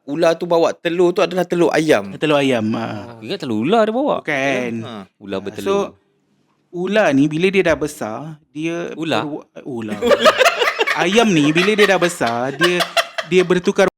ular tu bawa telur tu adalah telur ayam. Telur ayam. Ingat telur ular dia bawa. Bukan. Ular So bertelur. ular ni bila dia dah besar, dia Ular? ular. Ayam ni bila dia dah besar, dia bertukar.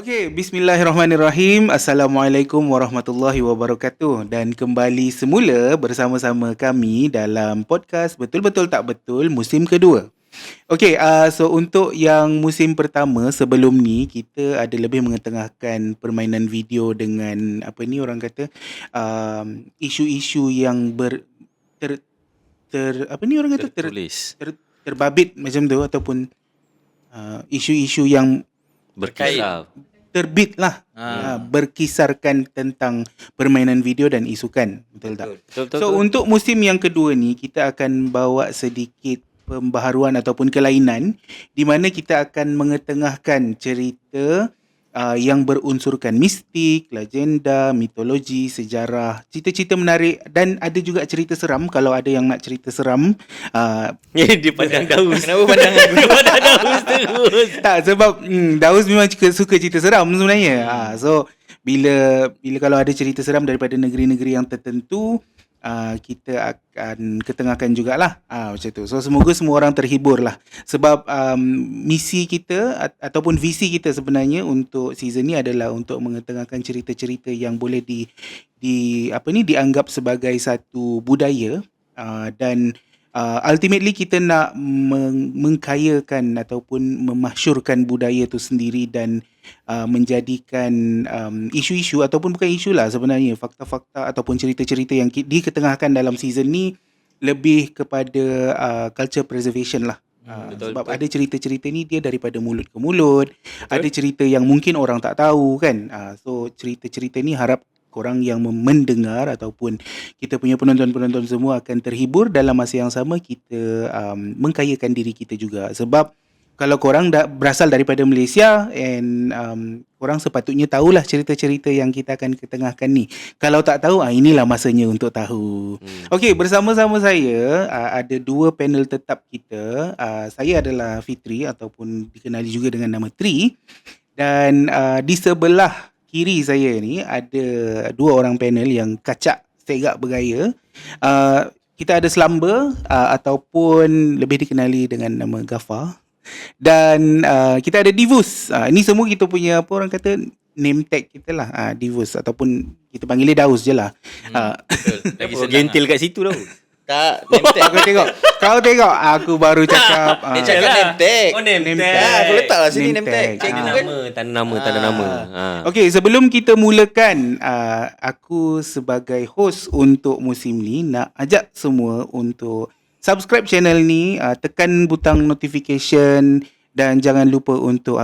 Okey, bismillahirrahmanirrahim. Assalamualaikum warahmatullahi wabarakatuh. Dan kembali semula bersama-sama kami dalam podcast Betul-Betul Tak Betul musim kedua. Okey, so untuk yang musim pertama sebelum ni kita ada lebih mengetengahkan permainan video dengan apa ni orang kata isu-isu yang apa ni orang kata Tertulis. terbabit macam tu ataupun isu-isu yang Berkait. terbit lah berkisarkan tentang permainan video dan isukan, betul tak? Betul. So untuk musim yang kedua ni kita akan bawa sedikit pembaharuan ataupun kelainan di mana kita akan mengetengahkan cerita yang berunsurkan mistik, legenda, mitologi, sejarah, cerita-cerita menarik dan ada juga cerita seram kalau ada yang nak cerita seram. Dia pandang Daus. Kenapa pandang aku? Dia pandang Daus terus. Tak, sebab Daus memang suka cerita seram sebenarnya. So bila kalau ada cerita seram daripada negeri-negeri yang tertentu, kita akan ketengahkan jugalah macam tu. So semoga semua orang terhibur lah. Sebab misi kita ataupun visi kita sebenarnya untuk season ni adalah untuk mengetengahkan cerita-cerita yang boleh dianggap sebagai satu budaya dan ultimately kita nak mengkayakan ataupun memasyurkan budaya tu sendiri dan menjadikan isu-isu ataupun bukan isu lah sebenarnya, fakta-fakta ataupun cerita-cerita yang diketengahkan dalam season ni lebih kepada culture preservation lah. Sebab ada cerita-cerita ni dia daripada mulut ke mulut. Ada cerita yang mungkin orang tak tahu kan. So cerita-cerita ni harap korang yang mendengar ataupun kita punya penonton-penonton semua akan terhibur. Dalam masa yang sama kita mengkayakan diri kita juga. Sebab kalau korang dah berasal daripada Malaysia and korang sepatutnya tahulah cerita-cerita yang kita akan ketengahkan ni. Kalau tak tahu, inilah masanya untuk tahu. Okey, bersama-sama saya ada dua panel tetap kita. Saya adalah Fitri ataupun dikenali juga dengan nama Tri. Dan di sebelah kiri saya ni ada dua orang panel yang kacak segak bergaya. Kita ada Slumber ataupun lebih dikenali dengan nama Ghaffar. Dan kita ada Divus. Ini semua kita punya apa orang kata name tag kita lah, Divus ataupun kita panggil dia Daus je lah. Lagi Apa gentil kat situ tau. Tak, name tag. Kau tengok aku baru cakap Dia cakap name tag. name Name tag. tag. Aku letak lah sini Name name tag. tag. Cikgu kan? Tanda nama. Okey, sebelum kita mulakan, aku sebagai host untuk musim ni nak ajak semua untuk subscribe channel ni, tekan butang notification dan jangan lupa untuk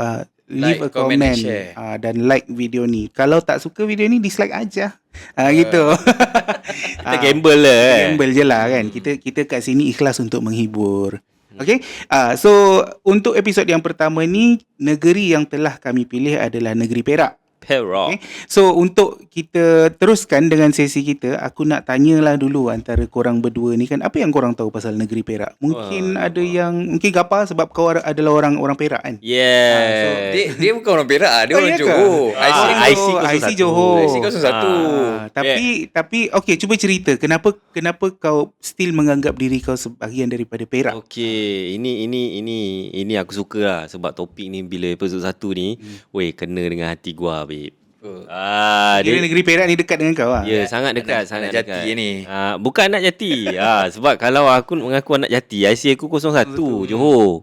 leave Like, a comment comment and share. dan like video ni. Kalau tak suka video ni, dislike aja. Gitu. Kita gamble lah. Gamble je lah kan. Kita kat sini ikhlas untuk menghibur. Okay, so untuk episod yang pertama ni, negeri yang telah kami pilih adalah negeri Perak. Perak. Okay. So untuk kita teruskan dengan sesi kita, aku nak tanyalah dulu antara korang berdua ni kan, apa yang korang tahu pasal negeri Perak? Mungkin ada yang mungkin Gapa sebab kau adalah orang Perak kan? Yeah. Dia bukan orang Perak, dia orang iya ke? Johor. IC Johor. IC 01. Tapi okey, cuba cerita kenapa kau still menganggap diri kau sebahagian daripada Perak? Okay, ini aku suka lah sebab topik ni bila episod 1 ni, weh kena dengan hati gua, babe. Kira negeri Perak ni dekat dengan kau lah. Ya, sangat dekat, Anak sangat jati dekat. ni. Bukan anak jati. Sebab kalau aku mengaku anak jati, IC aku 01 Johor.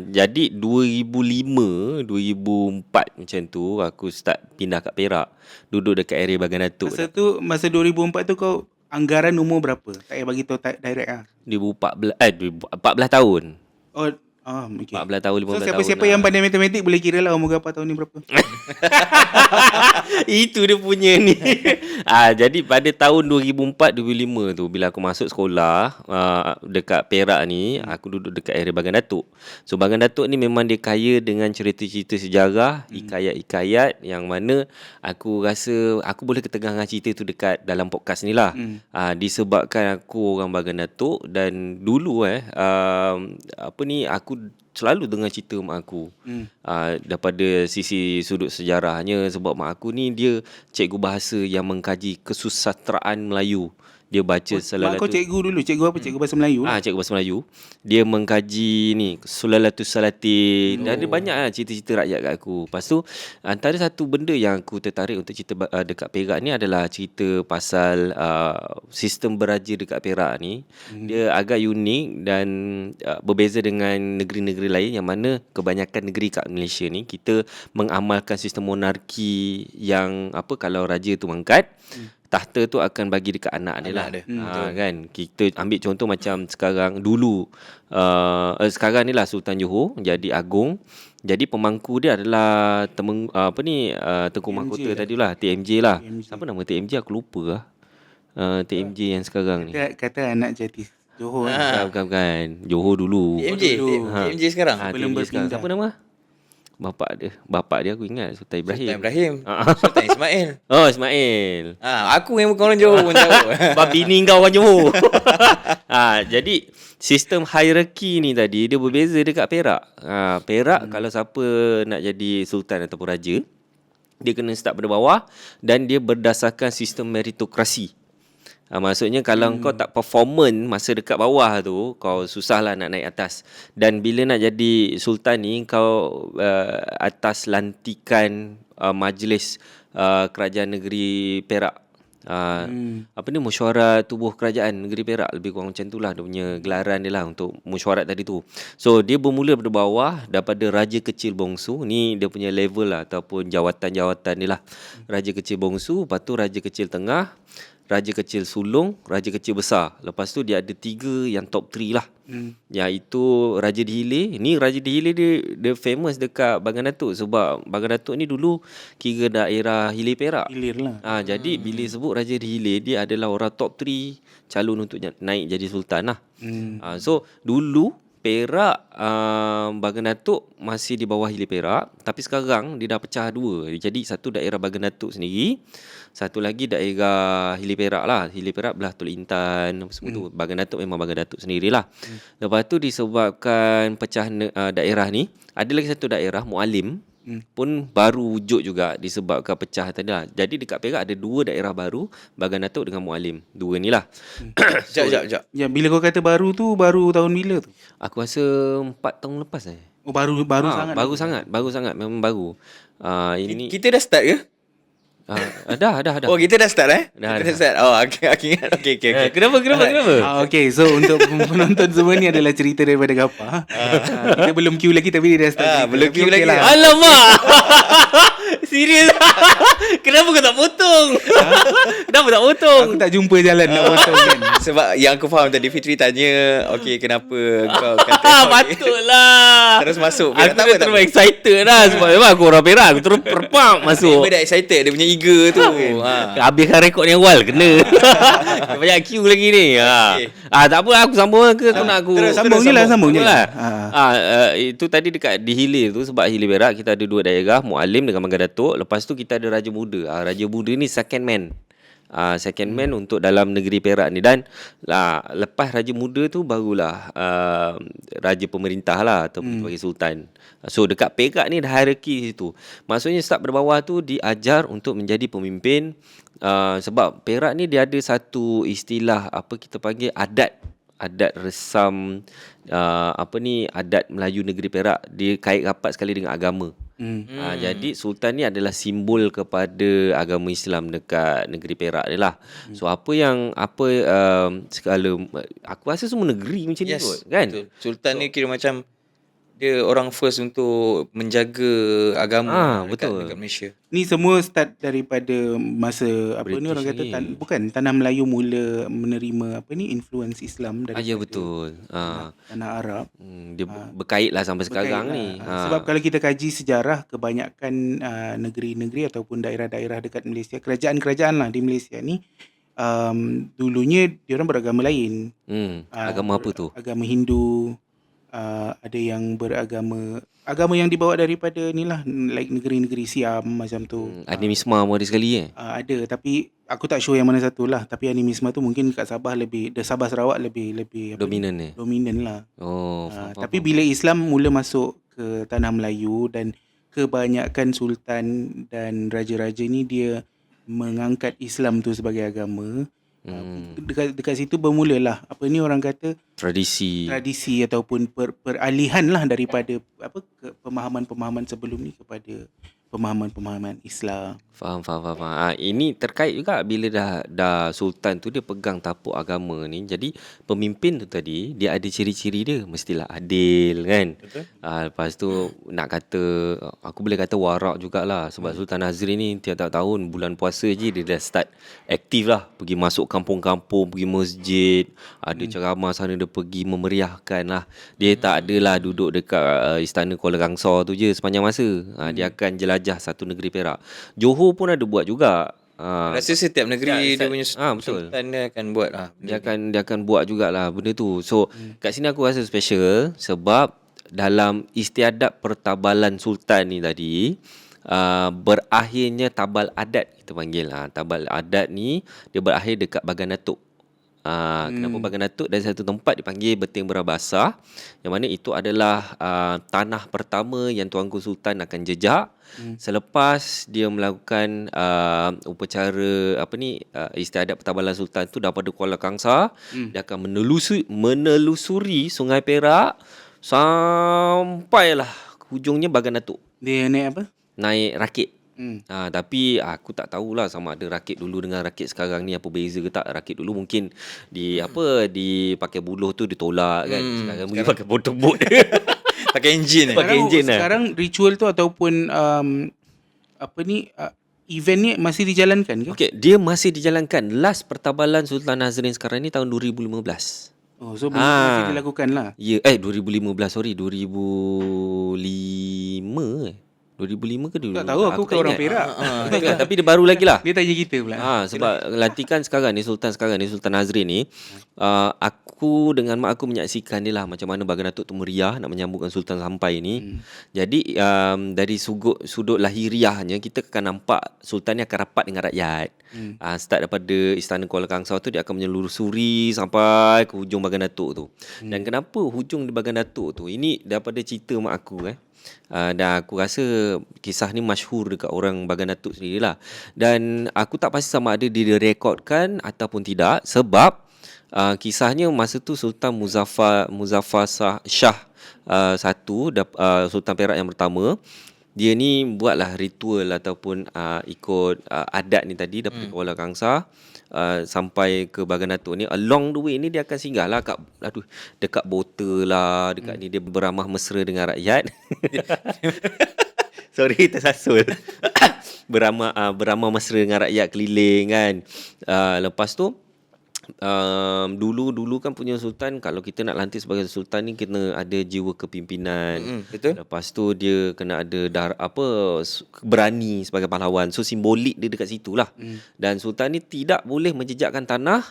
Jadi 2005, 2004 macam tu aku start pindah kat Perak. Duduk dekat area Bagan Datuk. Masa 2004 tu kau anggaran umur berapa? Tak payah bagi tahu direct ah. 14 tahun. Okay. 14 tahun, 15 So tahun. siapa-siapa yang pandai matematik boleh kira lah umur berapa tahun ni berapa. Itu dia punya ni. Jadi pada tahun 2004-2005 tu bila aku masuk sekolah dekat Perak ni, aku duduk dekat area Bagan Datuk. So Bagan Datuk ni memang dia kaya dengan cerita-cerita sejarah, hikayat-hikayat yang mana aku rasa aku boleh ketengah cerita tu dekat dalam podcast ni lah. Disebabkan aku orang Bagan Datuk dan dulu aku selalu dengar cerita mak aku daripada sisi sudut sejarahnya, sebab mak aku ni dia cikgu bahasa yang mengkaji kesusasteraan Melayu. Dia baca Mak kau cikgu dulu. Cikgu apa? Cikgu bahasa Melayu lah. Cikgu bahasa Melayu. Dia mengkaji ni Sulalatus Salatin. Dan ada banyak cerita-cerita rakyat kat aku. Lepas tu antara satu benda yang aku tertarik untuk cerita dekat Perak ni adalah cerita pasal sistem beraja dekat Perak ni. Dia agak unik dan berbeza dengan negeri-negeri lain yang mana kebanyakan negeri kat Malaysia ni kita mengamalkan sistem monarki yang kalau raja tu mangkat, tahta tu akan bagi dekat anak dia lah. Kan kita ambil contoh macam sekarang dulu sekarang ni lah Sultan Johor jadi agung, jadi pemangku dia adalah Tengku Mahkota tadi lah, TMJ lah. Apa nama TMJ aku lupa lah. TMJ yang sekarang ni Kata anak jadi Johor. bukan Johor dulu. TMJ sekarang. Belum TMJ sekarang. berpindah. Siapa nama Bapak dia aku ingat Sultan Ibrahim. Sultan Ibrahim. Sultan Ismail. Oh, Ismail. Aku yang bukan orang Johor pun tahu. Sebab bini kau orang Johor. Jadi sistem hierarki ni tadi dia berbeza dekat Perak. Perak kalau siapa nak jadi sultan ataupun raja, dia kena start pada bawah dan dia berdasarkan sistem meritokrasi. Maksudnya kalau kau tak performance masa dekat bawah tu, kau susahlah nak naik atas. Dan bila nak jadi sultan ni, kau atas lantikan majlis kerajaan negeri Perak. Mesyuarat tubuh kerajaan negeri Perak, lebih kurang macam tu lah dia punya gelaran dia lah untuk mesyuarat tadi tu. So dia bermula daripada bawah, daripada raja kecil bongsu, ni dia punya level lah ataupun jawatan-jawatan dia lah. Raja kecil bongsu, lepas tu raja kecil tengah, raja kecil sulung, raja kecil besar. Lepas tu dia ada 3 yang top 3 lah. Iaitu Raja Dihile. Ni Raja Dihile dia famous dekat Bagan Datuk sebab Bagan Datuk ni dulu kira daerah hilir Perak. Hilir lah. Jadi bila sebut Raja Dihile, dia adalah orang top 3 calon untuk naik jadi sultan lah. So dulu Perak, Bagan Datuk masih di bawah hilir Perak, tapi sekarang dia dah pecah 2. Jadi satu daerah Bagan Datuk sendiri, satu lagi daerah hilir Perak lah. Hilir Perak belah Tul Intan semua tu. Bagan Datuk memang Bagan Datuk sendirilah. Lepas tu disebabkan pecah daerah ni, ada lagi satu daerah Mualim pun baru wujud juga disebabkan pecah tadi lah. Jadi dekat Perak ada 2 daerah baru, Bagan Datuk dengan Mualim. 2 ni lah. Sekejap. Ya, bila kau kata baru tu, baru tahun bila tu? Aku rasa 4 tahun lepas Oh, baru sangat. Baru sangat, memang baru. Ini Kita dah start ke? dah. Oh, kita dah start Dah. Kita dah start. Oh, aku ingat. Okay. Kenapa? Okay, so untuk penonton semua ni adalah cerita daripada Gapa. Kita belum queue lagi tapi dia dah start cerita. belum Tapi queue okey lagi. lah. Alamak. Serius. Kenapa kau tak potong? Kenapa tak potong? Aku tak jumpa jalan nak potong kan. Sebab yang aku faham tadi Fitri tanya, okay, kenapa kau kata Patutlah. terus masuk. Aku dah terus excited lah. Sebab memang aku orang Perak, aku terus perpam masuk. Dia dah excited, dia punya eager tu. Habiskan rekod ni awal kena. Banyak queue lagi ni. Tak apa, aku sambung ke kau nak aku Sambung je lah. Itu tadi dekat di hilir tu, sebab hilir Perak kita ada 2 daerah, Mualim dengan Bagan Datuk. Lepas tu kita ada Raja Muda. Raja Muda ni second man. Second man untuk dalam negeri Perak ni. Dan lepas Raja Muda tu barulah Raja Pemerintah lah ataupun sebagai Sultan. So dekat Perak ni ada hierarki situ. Maksudnya start dari bawah tu diajar untuk menjadi pemimpin. Sebab Perak ni dia ada satu istilah, apa kita panggil, adat resam, adat Melayu negeri Perak. Dia kait rapat sekali dengan agama. Jadi Sultan ni adalah simbol kepada agama Islam dekat negeri Perak ni lah. So segala, aku rasa semua negeri macam ni kot, kan? Betul. Sultan ni kira macam Dia orang first untuk menjaga agama Betul. dekat Malaysia. Ni semua start daripada masa apa ni British orang kata ni. bukan tanah Melayu mula menerima apa ni influence Islam Ya daripada betul. tanah Arab. Dia berkait lah sampai sekarang Berkait ni. lah. Sebab kalau kita kaji sejarah, kebanyakan negeri-negeri ataupun daerah-daerah dekat Malaysia, kerajaan-kerajaan lah di Malaysia ni, dulunya diorang beragama lain. Agama apa tu? Agama Hindu, ada yang agama yang dibawa daripada ni lah, like negeri-negeri Siam macam tu. Animisma pun ada sekali Ada, tapi aku tak sure yang mana satu lah. Tapi animisme tu mungkin kat Sabah Sabah Sarawak lebih apa ni? Dominan Dominan lah. Faham. Tapi bila Islam mula masuk ke tanah Melayu dan kebanyakan sultan dan raja-raja ni dia mengangkat Islam tu sebagai agama. Dekat situ bermulalah apa ni orang kata tradisi ataupun peralihan lah daripada pemahaman-pemahaman sebelum ni kepada pemahaman-pemahaman Islam. Faham. Ini terkait juga bila dah sultan tu dia pegang tapak agama ni. Jadi pemimpin tu tadi dia ada ciri-ciri dia, mestilah adil kan. Betul. Lepas tu nak kata, aku boleh kata warak jugalah. Sebab Sultan Nazrin ni tiap-tiap tahun bulan puasa je dia dah start aktif lah. Pergi masuk kampung-kampung, pergi masjid, ada ceramah sana, dia pergi memeriahkan lah. Dia tak adalah duduk dekat istana Kuala Kangsar tu je sepanjang masa. Dia akan jelajah satu negeri Perak. Johor pun ada buat juga. Rasa setiap negeri dia punya betul. sultan dia akan buat lah. Dia akan buat jugalah benda tu. So kat sini aku rasa special sebab dalam istiadat pertabalan sultan ni tadi, berakhirnya tabal adat, kita panggil tabal adat ni dia berakhir dekat Bagan Datuk. Kenapa Bagan Datuk? Dari satu tempat dipanggil Beting Berabasah, yang mana itu adalah tanah pertama yang Tuanku Sultan akan jejak selepas dia melakukan upacara istiadat pertabalan sultan tu daripada Kuala Kangsar. Dia akan menelusuri Sungai Perak sampailah hujungnya Bagan Datuk. Dia naik apa? Naik rakit. Tapi aku tak tahulah sama ada rakit dulu dengan rakit sekarang ni apa beza ke tak. Rakit dulu mungkin dipakai buluh tu ditolak kan. Sekarang mungkin pakai bot. Pakai enjin. Sekarang ritual tu ataupun event ni masih dijalankan ke? Okey, dia masih dijalankan. Last pertabalan Sultan Nazrin sekarang ni tahun 2015. Oh, so masih dilakukan lah. Ya, 2015 sorry, 2005 2005 ke dulu? Tak tahu, aku bukan orang Perak. Tapi dia baru lagi lah. Dia tanya kita pula. Sebab lantikan sekarang ni, Sultan Nazrin ni, aku dengan mak aku menyaksikan dia lah macam mana Bagan Datuk tu meriah nak menyambutkan Sultan sampai ni. Jadi dari sudut lahiriahnya kita akan nampak Sultan ni akan rapat dengan rakyat. Start daripada Istana Kuala Kangsar tu dia akan menyelusuri sampai ke hujung Bagan Datuk tu. Dan kenapa hujung di Bagan Datuk tu? Ini daripada cerita mak aku dan aku rasa kisah ni masyhur dekat orang Bagan Datuk sendirilah. Dan aku tak pasti sama ada dia rekodkan ataupun tidak, sebab kisahnya masa tu Sultan Muzaffar Shah Sultan Perak yang pertama, dia ni buatlah ritual ataupun ikut adat ni tadi daripada Kuala Kangsar sampai ke Bagan Datuk ni. Along the way ni dia akan singgah lah dekat Bota lah, dekat ni dia beramah mesra dengan rakyat. Sorry, tersasul. beramah mesra dengan rakyat keliling kan. Lepas tu dulu kan punya sultan, kalau kita nak lantik sebagai sultan ni kena ada jiwa kepimpinan. Betul. Lepas tu dia kena ada berani sebagai pahlawan. So simbolik dia dekat situlah. Dan sultan ni tidak boleh menjejakkan tanah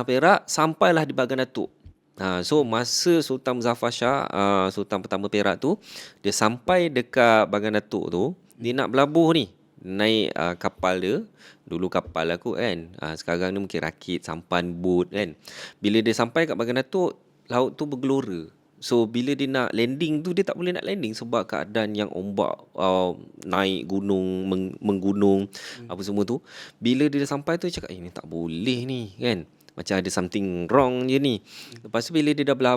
Perak sampailah di Bagan Datuk. So masa Sultan Muzaffar Shah, Sultan pertama Perak tu, dia sampai dekat Bagan Datuk tu, dia nak berlabuh ni, naik kapal dia. Dulu kapal aku kan, sekarang ni mungkin rakit, sampan, bot kan. Bila dia sampai kat Bagan Datuk, laut tu bergelora. So bila dia nak landing tu, dia tak boleh nak landing sebab keadaan yang ombak naik gunung, menggunung, apa semua tu. Bila dia dah sampai tu, dia cakap ni tak boleh ni kan, macam ada something wrong je ni. Lepas tu bila dia dah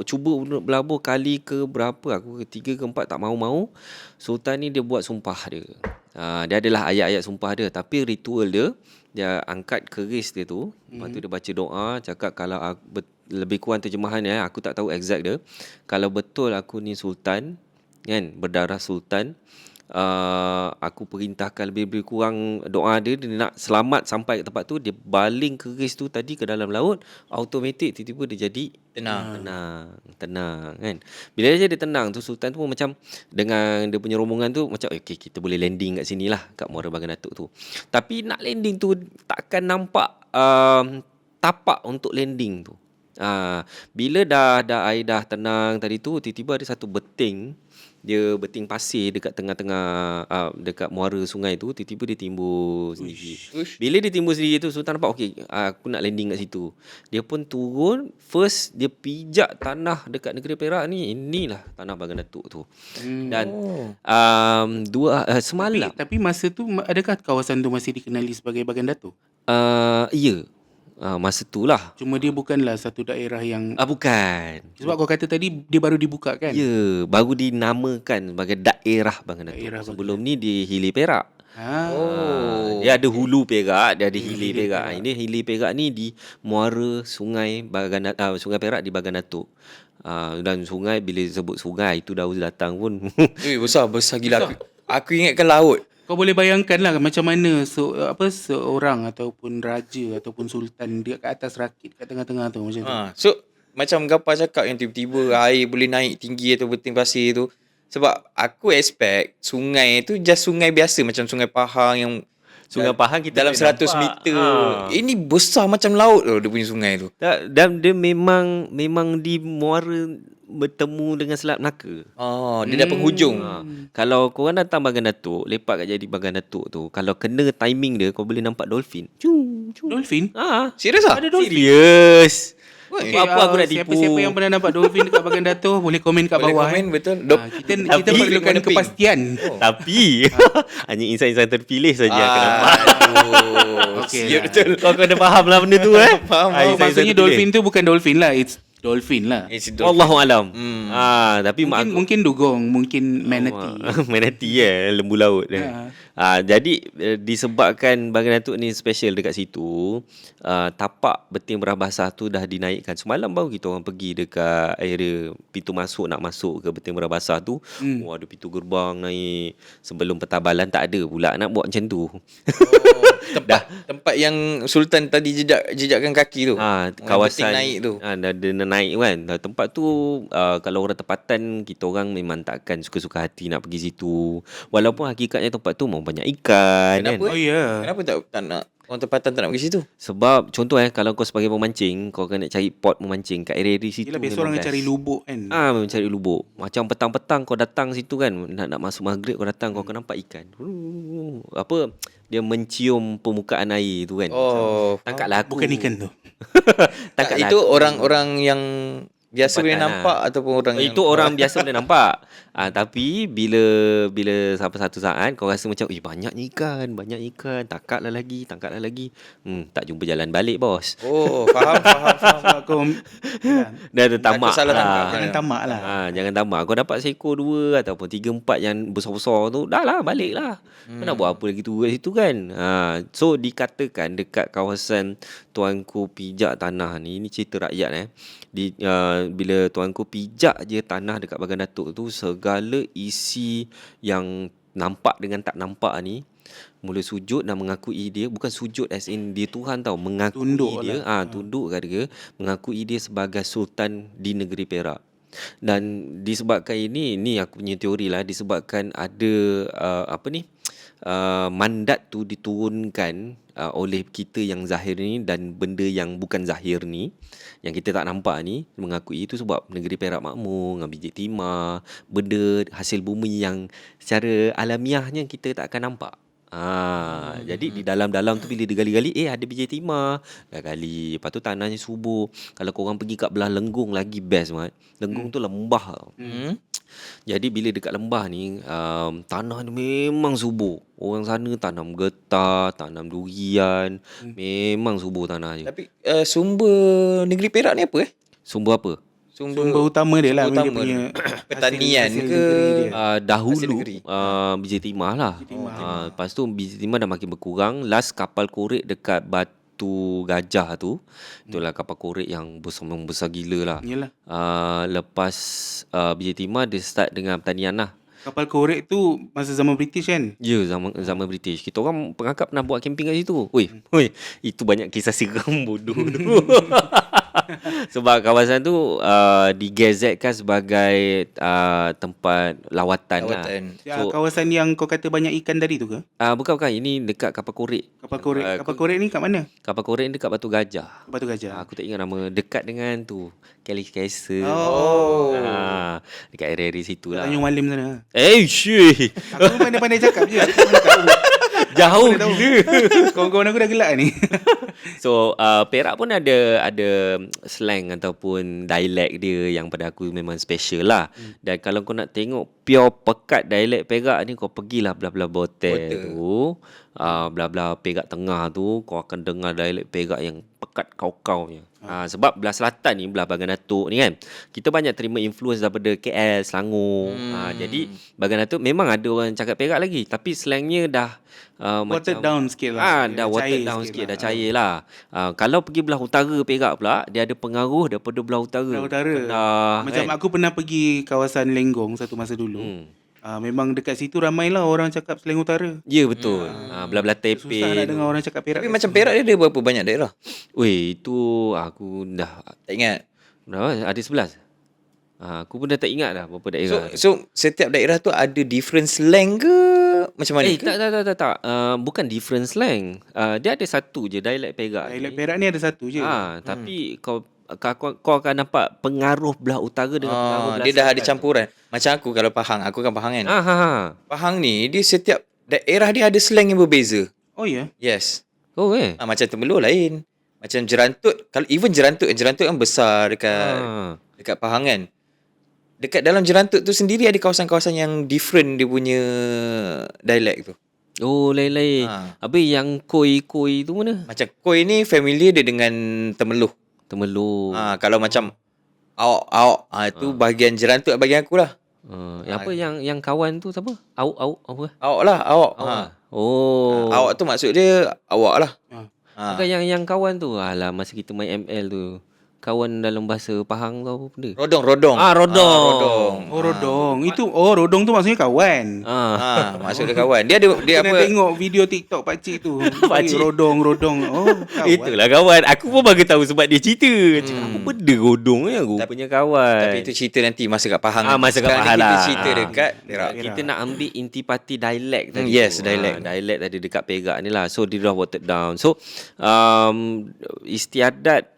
cuba berlabuh kali ke berapa, aku ketiga ke empat tak mau-mau, Sultan ni dia buat sumpah dia. Dia adalah ayat-ayat sumpah dia, tapi ritual dia angkat keris dia tu. Lepas tu dia baca doa, cakap kalau lebih kurang terjemahan aku tak tahu exact dia. Kalau betul aku ni sultan kan, berdarah sultan, aku perintahkan lebih kurang doa dia nak selamat sampai ke tempat tu, dia baling keris tu tadi ke dalam laut, automatik tiba-tiba dia jadi tenang kan. Bila dia jadi tenang tu, sultan tu pun macam dengan dia punya rombongan tu macam okay, kita boleh landing kat sini lah, kat Muara Bagan Datuk tu. Tapi nak landing tu takkan nampak tapak untuk landing tu. Bila dah air dah tenang tadi tu, tiba-tiba ada satu beting pasir dekat tengah-tengah dekat muara sungai tu, tiba-tiba dia timbul sendiri. Bila dia timbul sendiri tu, Sultan nampak okey, aku nak landing kat situ. Dia pun turun, first dia pijak tanah dekat negeri Perak ni, inilah tanah Bagan Datuk tu. Dan semalam Tapi masa tu adakah kawasan tu masih dikenali sebagai Bagan Datuk? ya. Masa tu lah. Cuma dia bukanlah satu daerah yang Bukan. sebab kau kata tadi dia baru dibuka kan? Ya, baru dinamakan sebagai daerah Bagan Datuk. Daerah Sebelum ni di Hilir Perak. Dia ada hulu Perak, dia ada hilir Perak. Ini hilir Perak ni di muara sungai Sungai Perak di Bagan Datuk. Dan sungai, bila sebut sungai itu dah datang pun. Besar gila. Aku ingatkan laut. Kau boleh bayangkan lah macam mana seorang ataupun raja ataupun sultan dia kat atas rakit kat tengah-tengah tu macam tu. So macam Gapa cakap yang tiba-tiba air boleh naik tinggi atau beting pasir tu. Sebab aku expect sungai tu just sungai biasa macam Sungai Pahang yang Sungai Pahang kita dalam 100 meter. Ini besar macam laut dia punya sungai tu. Dan dia memang di muara bertemu dengan Selat Melaka. Dia dah penghujung. Kalau korang datang Bagan Datuk, lepak kat jadi Bagan Datuk tu, kalau kena timing dia, kau boleh nampak dolphin. Dolphin? Serius ah? Ada dolphin? Serius. Okay, Apa aku nak tipu? Siapa-siapa yang pernah nampak dolphin dekat Bagan Datuk boleh komen kat Boleh bawah. komen, betul. Kita perlukan kepastian. Tapi hanya insan-insan terpilih saja akan nampak. Okey. Ya, betul. Kau kena faham lah benda tu Faham. Maksudnya dolphin tu bukan dolphin lah, it's dolphin lah. Wallahu alam. Tapi Mungkin dugong, mungkin manatee. manatee lembu laut. Jadi disebabkan Bagan Datuk ni special dekat situ, tapak beting berah basah tu dah dinaikkan. Semalam baru kita orang pergi dekat area pintu masuk, nak masuk ke beting berah basah tu. Ada pintu gerbang naik. Sebelum pertabalan tak ada pula nak buat macam tu. Tempat yang Sultan tadi jejakkan kaki tu. Kawasan naik tu. Dia naik kan. Tempat tu kalau orang tempatan, kita orang memang takkan suka-suka hati nak pergi situ. Walaupun hakikatnya tempat tu memang banyak ikan. Kenapa? Kan? Kenapa tak nak orang tempatan tak nak pergi situ? Sebab contoh kalau kau sebagai pemancing, kau akan nak cari pot memancing kat area situ. Yelah, biasa orang cari lubuk kan. Memang cari lubuk. Macam petang-petang kau datang situ kan, nak masuk maghrib kau datang, kau akan nampak ikan. Dia mencium permukaan air tu kan. Tangkaplah aku. Bukan ikan tu. Tangkaplah itu aku. orang yang biasa boleh nampak ataupun orang yang itu orang biasa boleh nampak. Tapi bila sampai satu saat kau rasa macam banyaknya ikan, tangkaplah lagi. Tak jumpa jalan balik bos. Faham. Kau Dah ada tamak. Aku salah tangkap. jangan tamak lah. Jangan tamak. Kau dapat seekor 2 ataupun 3-4 yang besar-besar tu, dah lah balik lah. Kau nak buat apa lagi tu kat situ kan. So dikatakan dekat kawasan Tuanku pijak tanah ni, ini cerita rakyat bila Tuanku pijak je tanah dekat Bagan Datuk tu, segala isi yang nampak dengan tak nampak ni mula sujud dan mengakui dia, bukan sujud as in dia Tuhan tau, mengakui Tunduk dia tunduk kat dia, mengakui dia sebagai sultan di negeri Perak. Dan disebabkan ini aku punya teori lah, disebabkan ada mandat tu diturunkan oleh kita yang zahir ni, dan benda yang bukan zahir ni, yang kita tak nampak ni, mengakui itu sebab negeri Perak makmur dengan biji timah, benda hasil bumi yang secara alamiahnya kita tak akan nampak. Jadi di dalam-dalam tu bila dia gali-gali, ada biji timah, gali. Lepas tu tanahnya subur. Kalau korang pergi kat belah Lenggong lagi best Mat. Lenggong tu lembah tau. Jadi bila dekat lembah ni, tanah ni memang subur. Orang sana tanam getah, tanam durian, memang subur tanah je. Tapi sumber negeri Perak ni apa Sumber apa? Sumber utama dia lah, dia punya pertanian hasil ke negeri dia. Dahulu biji timah lah. Lepas tu biji timah dah makin berkurang. Last kapal korek dekat Batu batu gajah tu. Itulah kapal korek yang memang besar gila lah. Yalah. Lepas biji timah dia start dengan pertanian lah. Kapal korek tu masa zaman British kan? Ya, zaman British. Kita orang pengangkap pernah buat camping kat situ. Oi, itu banyak kisah seram bodoh tu. Sebab kawasan tu digazetkan sebagai tempat lawatan lah. Kawasan yang kau kata banyak ikan tadi tu ke? Bukan. Ini dekat kapal korek. Kapal korek. Kapal korek ni kat mana? Kapal korek ni dekat Batu Gajah. Batu Gajah. Aku tak ingat nama. Dekat dengan tu Kelly Castle. Oh. Dekat area-area situ lah. Tanjung Malim sana. Syuih. Aku pandai-pandai cakap je. Aku mana tahu. Jauh Mana tahu. gila. Kawan-kawan aku dah gelak ni. So Perak pun ada slang ataupun dialek dia yang pada aku memang special lah. Dan kalau kau nak tengok pure pekat dialek Perak ni, kau pergilah belah-belah Botel tu, belah-belah Perak Tengah tu, kau akan dengar dialek Perak yang pekat kau-kaunya. Sebab belah selatan ni, belah Bagan Datuk ni kan, kita banyak terima influence daripada KL, Selangor. Jadi Bagan Datuk memang ada orang cakap Perak lagi, tapi slangnya dah Watered down sikit lah. dah watered down sikit, dah cair lah. Kalau pergi belah utara Perak pula, dia ada pengaruh daripada belah utara. Belah utara. Kedah, Macam kan? aku pernah pergi kawasan Lenggong satu masa dulu. Memang dekat situ ramailah orang cakap slang utara. Ya, betul. Belah-belah Susah nak Tepe. dengar orang cakap Perak. Tapi macam Perak dia ada berapa banyak daerah? Weh, itu aku dah Tak ingat. ada 11. Aku pun dah tak ingat dah berapa daerah. So setiap daerah tu ada different slang ke? Macam mana ke? Tak. Bukan different slang. Dia ada satu je dialek Perak. Dialek Perak ni ada satu je. Tapi kau akan nampak pengaruh belah utara dengan pengaruh belah dia dah ada selatan. campuran. Macam aku kalau Pahang, aku kan Pahang kan. Pahang ni dia setiap daerah dia ada slang yang berbeza. Oh ya? Yes. Oh Macam Temelur lain. Macam Jerantut, kalau even Jerantut kan besar dekat Pahang kan. Dekat dalam Jerantut tu sendiri ada kawasan-kawasan yang different dia punya dialek tu. Oh, lain-lain. Habis yang koi-koi tu mana? Macam Koi ni familiar dia dengan Temeluh. Temelur. Kalau macam awak itu bahagian Jerantut bahagian aku lah. Yang kawan tu siapa? Awak apa? Awak lah, awak. Oh. Awak tu maksud dia awak lah. Bukan yang kawan tu. Alah, masa kita main ML tu. Kawan dalam bahasa Pahang tu apa benda? Rodong. Rodong. Rodong. Oh, rodong. Rodong tu maksudnya kawan. Maksud dia kawan. Dia Kena apa? tengok video TikTok pakcik tu. Pakcik. Rodong. Oh, kawan. Itulah kawan. Aku pun baru tahu sebab dia cerita. Apa benda rodong ni? Aku punya kawan. Tapi itu cerita nanti masa kat Pahang. Masa kat Sekarang Pahang ni lah. kita cerita dekat Perak. Kita nak ambil intipati dialek tadi. Yes, tu. dialek. Dialek tadi dekat Perak ni lah. So dia dah watered down. So istiadat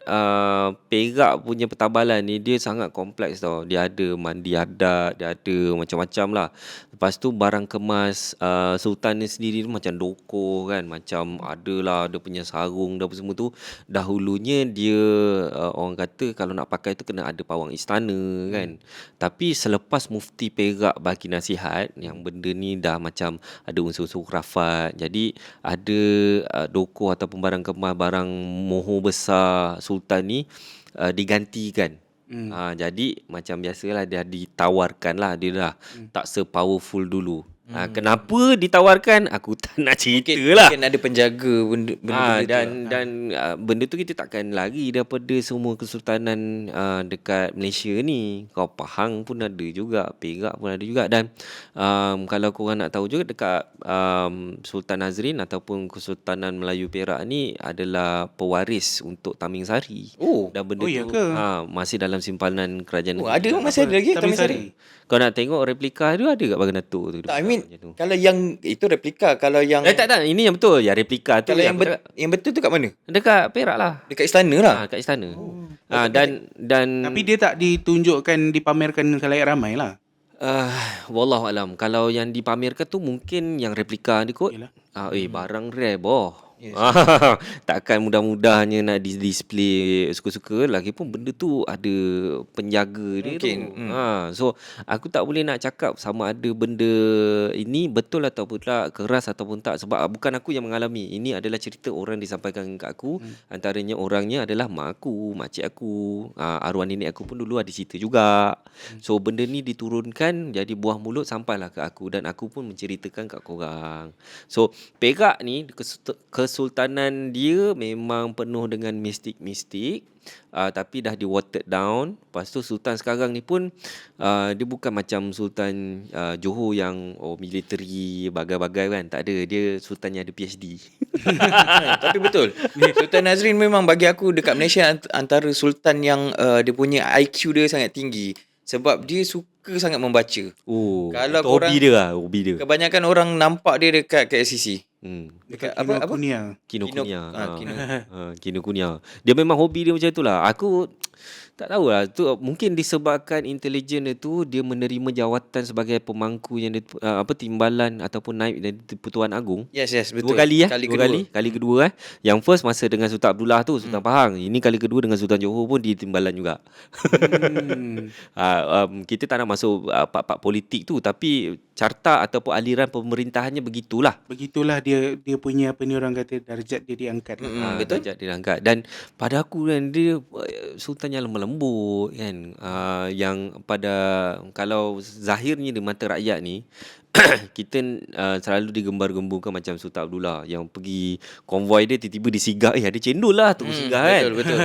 Perak punya pertabalan ni dia sangat kompleks tau. Dia ada mandi adat, dia ada macam-macam lah. Lepas tu barang kemas Sultan ni sendiri tu macam doko kan, macam adalah dia punya sarung dan apa semua tu. Dahulunya dia orang kata kalau nak pakai tu kena ada pawang istana kan. Tapi selepas Mufti Perak bagi nasihat yang benda ni dah macam ada unsur-unsur khurafat. Jadi ada doko ataupun barang kemas, barang mohor besar Sultan ni digantikan. Jadi macam biasalah dia ditawarkan lah, dia dah tak se-powerful dulu. Kenapa ditawarkan aku tak nak cerita lah. Mungkin ada penjaga benda-benda dan benda tu kita takkan lari daripada semua kesultanan dekat Malaysia ni. Kau Pahang pun ada juga, Perak pun ada juga. Dan kalau korang nak tahu juga dekat Sultan Nazrin ataupun Kesultanan Melayu Perak ni adalah pewaris untuk Taming Sari. Dan benda tu masih dalam simpanan kerajaan negeri. Masih ada lagi Taming Sari. Kau nak tengok replika dia ada kat Bagan Datuk tu. Tak, I mean kalau yang itu replika, kalau yang tak, ini yang betul. Yang replika tu kalau yang betul tu kat mana? dekat Perak lah. Dekat istana lah. Kat istana. Dan Tapi dia tak ditunjukkan, dipamerkan khalayak ramai lah. Wallahualam. Kalau yang dipamerkan tu mungkin yang replika ni kot. Barang rare boh. Yes. Takkan mudah-mudahnya nak display suka-suka. Lagipun benda tu ada penjaga dia tu. So aku tak boleh nak cakap sama ada benda ini betul ataupun tak, keras ataupun tak. Sebab bukan aku yang mengalami. Ini adalah cerita orang disampaikan kat aku. Antaranya orangnya adalah mak aku, makcik aku, arwah nenek aku pun dulu ada cerita juga. So benda ni diturunkan jadi buah mulut sampailah ke aku. Dan aku pun menceritakan kat korang. So Perak ni kesultanan dia memang penuh dengan mistik-mistik, tapi dah di watered down. Lepas tu sultan sekarang ni pun dia bukan macam sultan Johor yang military bagai-bagai kan. Tak ada, dia sultan yang ada PhD. Tapi betul. Sultan Nazrin memang bagi aku dekat Malaysia antara sultan yang dia punya IQ dia sangat tinggi. Sebab dia suka sangat membaca. Kalau itu hobi dia lah, hobi dia. Kebanyakan orang nampak dia dekat KLCC. Dekat apa? Kinokuniya. Kinokuniya. Kinokuniya. Dia memang hobi dia macam itulah. Aku tak tahulah, tu mungkin disebabkan intelijen dia tu, dia menerima jawatan sebagai pemangku yang timbalan ataupun naib dari Pertuan Agong. Yes, betul. Dua kali Kali kedua. Yang first masa dengan Sultan Abdullah tu, Sultan Pahang. Ini kali kedua dengan Sultan Johor pun dia timbalan juga. Kita tak nak masuk part-part politik tu, tapi carta ataupun aliran pemerintahannya begitulah. Begitulah dia punya apa ni orang kata darjat dia diangkat. Betul. Darjat dia angkat. Dan pada aku kan, dia sultan yang lemah lembut kan, yang pada kalau zahirnya di mata rakyat ni kita selalu digembar-gemburkan macam Sultan Abdullah yang pergi konvoi dia tiba-tiba disigah, ada cendol lah tu sigah kan. Betul.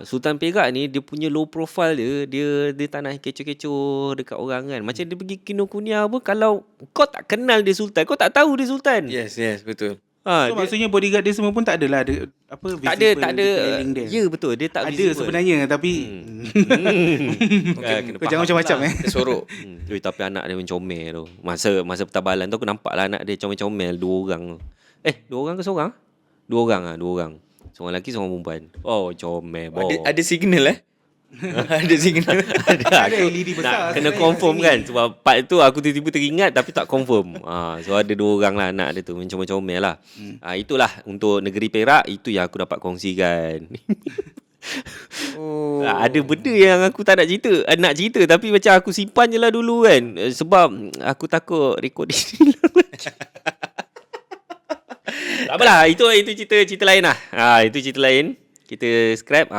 Sultan Perak ni dia punya low profile dia tak nak kecoh-kecoh dekat orang kan. Macam dia pergi Kinokuniya pun, kalau kau tak kenal dia sultan, kau tak tahu dia sultan. Yes, betul. So maksudnya bodyguard dia semua pun tak adalah ada apa tak ada keliling dia. ya betul, dia tak ada visible sebenarnya tapi Kena kau jangan macam-macam Tersorok. Tapi anak dia mencomel tu. Masa pertabalan tu aku nampak lah anak dia comel-comel 2 orang tu. 2 orang ke seorang? 2 orang lah, 2 orang. Seorang lelaki, seorang perempuan. Oh, comel. Ada signal ada signal. ada LED besar. Kena confirm kan. Sebab part tu aku tiba-tiba teringat tapi tak confirm. So ada 2 orang lah anak dia tu, comel-comel lah. Itulah untuk negeri Perak, itu yang aku dapat kongsikan. Ada benda yang aku tak nak cerita, nak cerita tapi macam aku simpan je lah dulu kan. Sebab aku takut recording hilang lagi. Tak apalah, itu cerita lain lah. Itu cerita lain. Kita scrap.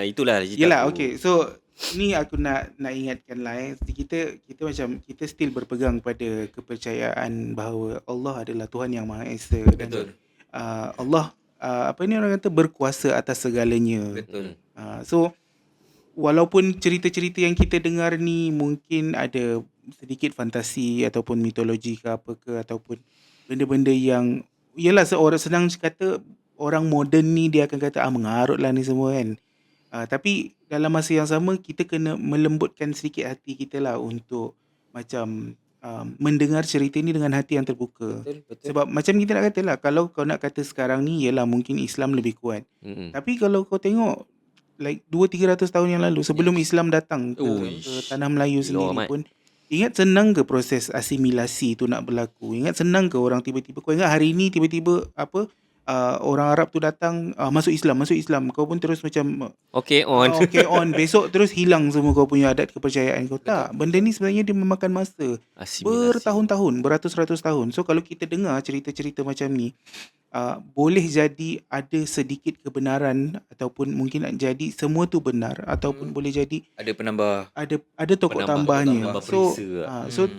Itulah cerita. Yelah, aku. okay. So ni aku nak ingatkan lah kita macam kita still berpegang pada kepercayaan bahawa Allah adalah Tuhan yang Maha Esa. Betul. Allah apa ni orang kata berkuasa atas segalanya. Betul. So walaupun cerita-cerita yang kita dengar ni mungkin ada sedikit fantasi ataupun mitologi ke apa ke, ataupun benda-benda yang yalah seorang senang kata orang moden ni dia akan kata mengarut lah ni semua kan. Tapi dalam masa yang sama kita kena melembutkan sedikit hati kita lah untuk macam mendengar cerita ni dengan hati yang terbuka. Betul. Sebab macam kita nak kata lah, kalau kau nak kata sekarang ni yalah mungkin Islam lebih kuat. Tapi kalau kau tengok like 200-300 tahun yang lalu sebelum Islam datang ke tanah Melayu sendiri pun, ingat senang ke proses asimilasi tu nak berlaku? Ingat senang ke orang tiba-tiba, kau ingat hari ni tiba-tiba orang Arab tu datang masuk Islam, kau pun terus macam Okay on. besok terus hilang semua kau punya adat kepercayaan kau. Tak, benda ni sebenarnya dia memakan masa bertahun-tahun, beratus-ratus tahun. So kalau kita dengar cerita-cerita macam ni, boleh jadi ada sedikit kebenaran, ataupun mungkin jadi semua tu benar, ataupun boleh jadi Ada penambah. ada tokoh tambahnya. So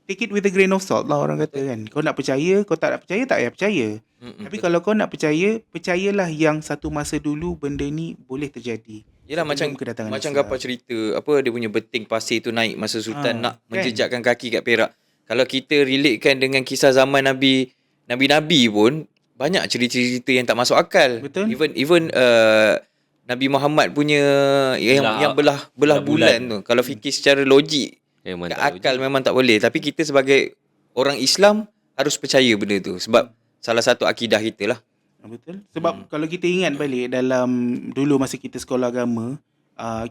take it with a grain of salt lah orang kata kan. Kau nak percaya, kau tak nak percaya, tak payah percaya. Tapi kalau kau nak percaya, percayalah yang satu masa dulu benda ni boleh terjadi. Yelah, macam Gapa cerita dia punya beting pasir tu naik masa Sultan nak menjejakkan kaki kat Perak. Kalau kita relatekan dengan kisah zaman Nabi-Nabi pun banyak cerita-cerita yang tak masuk akal. Betul. Even Nabi Muhammad punya yang belah bulan tu, kalau fikir secara logik, akal memang tak boleh. Tapi kita sebagai orang Islam harus percaya benda tu sebab salah satu akidah kita lah. Betul. Sebab kalau kita ingat balik dalam dulu masa kita sekolah agama,